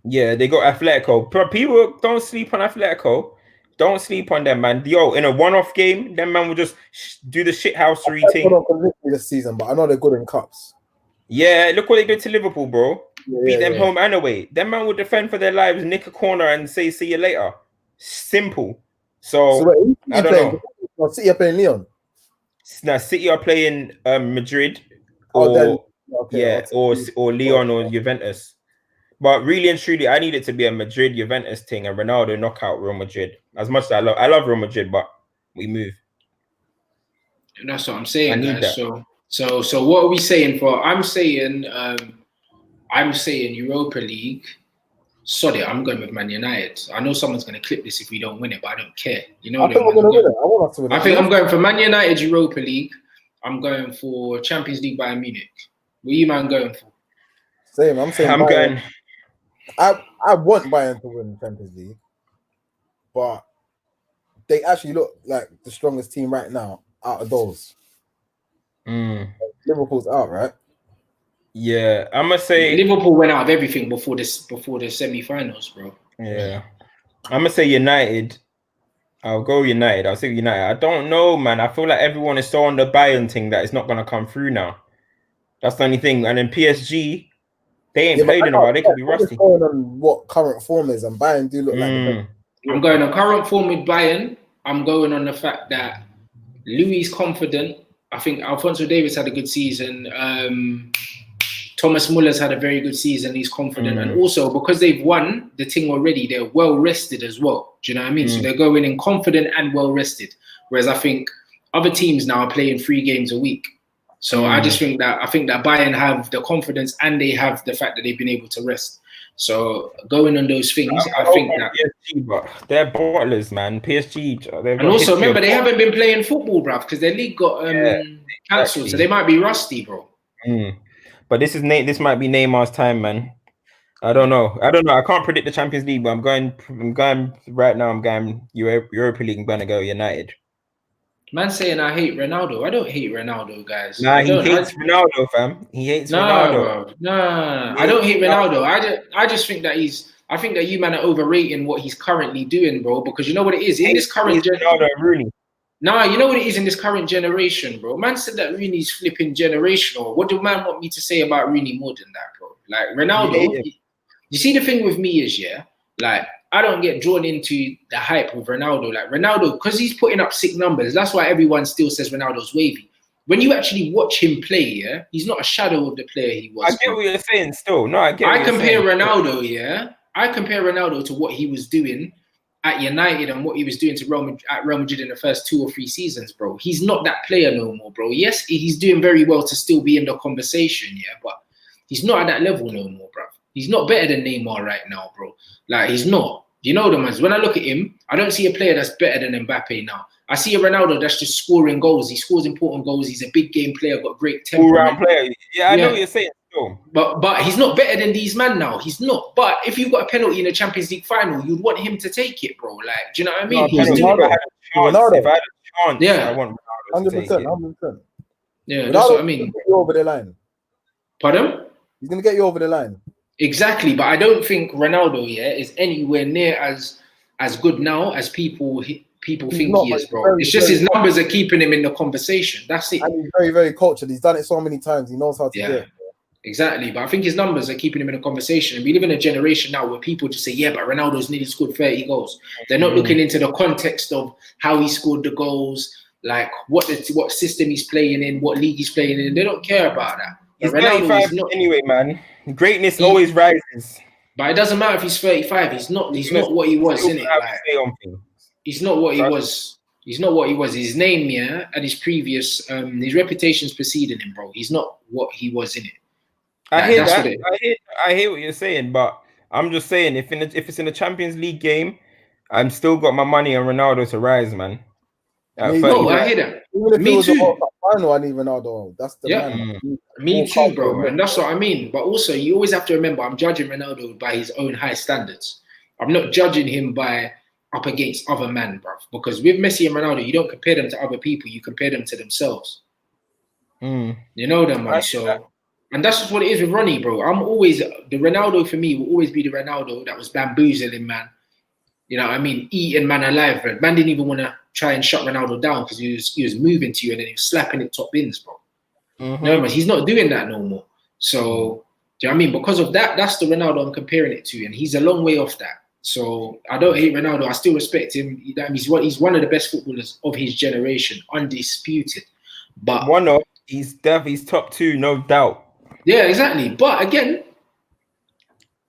Yeah, they got Atletico. People don't sleep on Atletico. Don't sleep on them, man. Yo, in a one-off game, them man will just do the shithousery thing. Not this season, but I know they're good in cups. Yeah, look what they did to Liverpool, bro. Beat them home and away. Them man will defend for their lives, nick a corner, and say "see you later." Simple. So I don't know. City are playing Leon. Now City are playing Madrid, or Leon or Juventus. But really and truly, I need it to be a Madrid Juventus thing and Ronaldo knockout Real Madrid. As much as I love Real Madrid, but we move. And that's what I'm saying, guys. So what are we saying for? I'm saying Europa League. Sorry, I'm going with Man United. I know someone's going to clip this if we don't win it, but I don't care. You know, I think we're going to win it. I want us to win it. I think I'm going for Man United Europa League. I'm going for Champions League Bayern Munich. What are you man going for? Same. I'm saying I'm going. I want Bayern to win the Champions League, but they actually look like the strongest team right now out of those. Liverpool's out, right? Yeah, I'm gonna say Liverpool went out of everything before the semi-finals, bro. Yeah, I'm gonna say United. I'll go United. I'll say United. I don't know, man. I feel like everyone is so on the Bayern thing that it's not gonna come through now. That's the only thing. And then PSG, they ain't played in a while. They could be rusty. Going on what current form is, and Bayern do look like. I'm going on current form with Bayern. I'm going on the fact that Louis is confident. I think Alphonso Davies had a good season. Thomas Muller's had a very good season. He's confident. And also, because they've won the thing already, they're well-rested as well. Do you know what I mean? So they're going in confident and well-rested. Whereas I think other teams now are playing 3 games a week. So I just think that Bayern have the confidence and they have the fact that they've been able to rest. So going on those things, I think that PSG, but they're bottlers, man. PSG. And also remember they haven't been playing football, bruv, because their league got cancelled. So they might be rusty, bro. But this might be Neymar's time, man. I don't know. I can't predict the Champions League, but I'm going right now. I'm going Europa League. I'm gonna go United. Man saying I hate Ronaldo. I don't hate Ronaldo, guys. Nah, he hates Ronaldo, fam. He hates Ronaldo. Bro. Nah, I don't hate Ronaldo. I just think that I think that you man are overrating what he's currently doing, bro. Because you know what it is in this current Ronaldo and Rooney. Nah, you know what it is in this current generation, bro. Man said that Rooney's flipping generational. What do man want me to say about Rooney more than that, bro? Like Ronaldo. You see, the thing with me is, like I don't get drawn into the hype of Ronaldo. Like Ronaldo, because he's putting up sick numbers. That's why everyone still says Ronaldo's wavy. When you actually watch him play, he's not a shadow of the player he was. I get what you're saying still. No, I get I compare Ronaldo, I compare Ronaldo to what he was doing at United and what he was doing to at Real Madrid in the first 2 or 3 seasons, bro. He's not that player no more, bro. Yes, he's doing very well to still be in the conversation, but he's not at that level no more, bro. He's not better than Neymar right now, bro. Like, he's not. You know the man. When I look at him, I don't see a player that's better than Mbappe now. I see a Ronaldo that's just scoring goals. He scores important goals. He's a big game player, got great temperament. All-round player. Yeah, I know what you're saying. Still. But he's not better than these men now. He's not. But if you've got a penalty in the Champions League final, you'd want him to take it, bro. Like, do you know what I mean? If I had a chance, I want Ronaldo to take it. 100%. Yeah, that's what I mean. He's going to get you over the line. Pardon? He's going to get you over the line. Exactly, but I don't think Ronaldo is anywhere near as good now as people think he is, bro. It's just his numbers are keeping him in the conversation. That's it. And he's very, very cultured. He's done it so many times. He knows how to do it. Exactly, but I think his numbers are keeping him in a conversation. And we live in a generation now where people just say, but Ronaldo's nearly scored 30 goals. They're not looking into the context of how he scored the goals, like what system he's playing in, what league he's playing in. They don't care about that. He's 35 anyway, man. Greatness always rises. But it doesn't matter if he's 35. He's not what he was, innit? Like, he's not what he was. He's not what he was. His name, and his previous, his reputation's preceding him, bro. He's not what he was, innit? I hear that. I hear what you're saying, but I'm just saying, if it's in the Champions League game, I'm still got my money on Ronaldo to rise, man. I hear that. Even if it was a final, I need Ronaldo. That's the man. Me too, bro. And that's what I mean. But also, you always have to remember, I'm judging Ronaldo by his own high standards. I'm not judging him by up against other men, bruv. Because with Messi and Ronaldo, you don't compare them to other people, you compare them to themselves. You know them, man. So, and that's just what it is with Ronnie, bro. I'm always, the Ronaldo for me will always be the Ronaldo that was bamboozling, man. You know what I mean? Eating man alive, bro. Man didn't even want to try and shut Ronaldo down because he was moving to you and then he was slapping it top bins, bro. No, man, he's not doing that no more. So, do you know what I mean? Because of that, that's the Ronaldo I'm comparing it to, and he's a long way off that. So I don't hate Ronaldo. I still respect him. He's one of the best footballers of his generation, undisputed. But he's top 2, no doubt. Yeah, exactly. But again,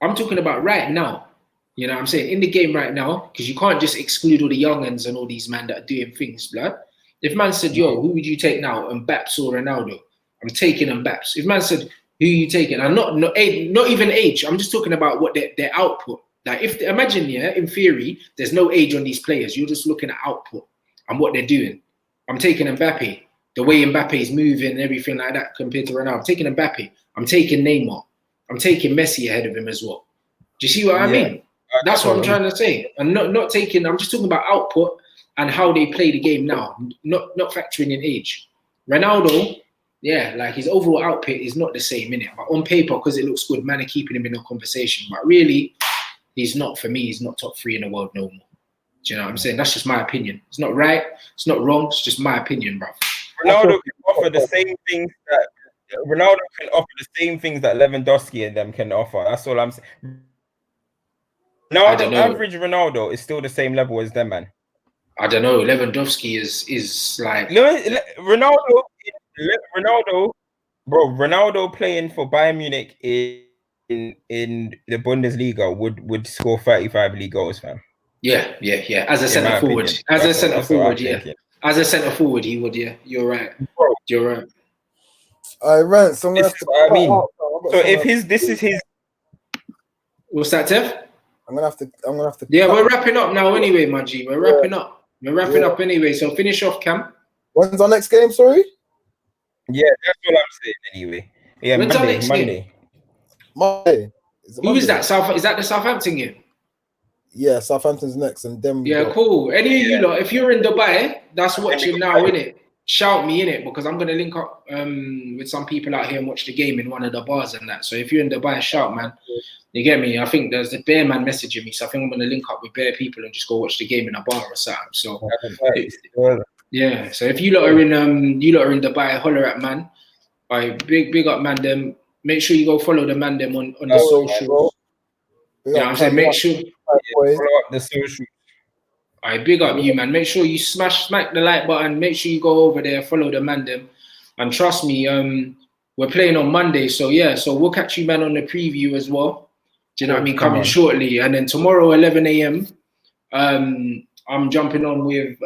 I'm talking about right now. You know what I'm saying? In the game right now, because you can't just exclude all the young'uns and all these man that are doing things, blood. If man said, yo, who would you take now? Mbappe or Ronaldo? I'm taking Mbappe. If man said, who are you taking? And not even age. I'm just talking about what their output. Like, imagine, in theory, there's no age on these players. You're just looking at output and what they're doing. I'm taking Mbappe. The way Mbappe is moving and everything like that compared to Ronaldo. I'm taking Mbappe. I'm taking Neymar. I'm taking Messi ahead of him as well. Do you see what I mean? That's what I'm trying to say. And not taking, I'm just talking about output and how they play the game now, not factoring in age. Ronaldo, like his overall output is not the same, innit? But on paper, because it looks good, man are keeping him in a conversation. But really, he's not, for me, he's not top 3 in the world no more. Do you know what I'm saying? That's just my opinion. It's not right, it's not wrong, it's just my opinion, bro. Ronaldo can offer the same things that Lewandowski and them can offer. That's all I'm saying. Now the average Ronaldo is still the same level as them, man. I don't know. Lewandowski is like Ronaldo, bro. Ronaldo playing for Bayern Munich in the Bundesliga would score 35 league goals, fam. Yeah. As a centre forward, As a centre forward, he would. Yeah, you're right. Bro. You're right. Rants. So this is his. What's that, Tev? I'm gonna have to. Yeah, we're wrapping up now anyway, my G. We're wrapping up. We're wrapping up anyway. So finish off, Cam. When's our next game? Sorry. Yeah, that's what I'm saying anyway. Yeah, when's Monday. Monday. Who is that? Is that the Southampton game? Yeah, Southampton's next, and then cool. Any of you lot, if you're in Dubai, that's watching now, innit? Shout me in it because I'm gonna link up with some people out here and watch the game in one of the bars and that. So if you're in Dubai, shout, man. You get me? I think there's a bear man messaging me, so I think I'm gonna link up with bear people and just go watch the game in a bar or something. So yeah. So if you lot are in Dubai, holler at man. Big up man them. Make sure you go follow the man them on the socials. You know what I'm saying? Make sure follow up the social. Alright, big up you, man. Make sure you smack the like button. Make sure you go over there, follow the man them. And trust me, we're playing on Monday. So yeah, so we'll catch you, man, on the preview as well. Do you know what I mean? Coming shortly. And then tomorrow, 11 a.m., I'm jumping on with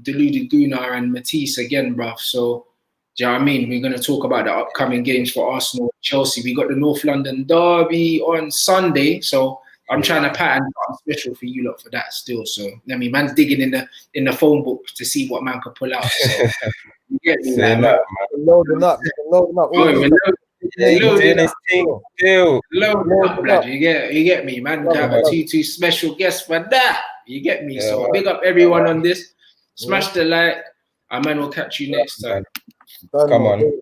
Deluded Gunnar and Matisse again, bruv. So, do you know what I mean? We're going to talk about the upcoming games for Arsenal and Chelsea. We got the North London Derby on Sunday. So, I'm trying to pattern something special for you lot for that still. So, I mean, man's digging in the phone book to see what man could pull out. So, you get me, man. Loading up. Loading up, blood. You get me, man. We have a 2-2 special guest for that. You get me. So big up everyone on this. Smash the like, and man, we'll catch you next time. Come on.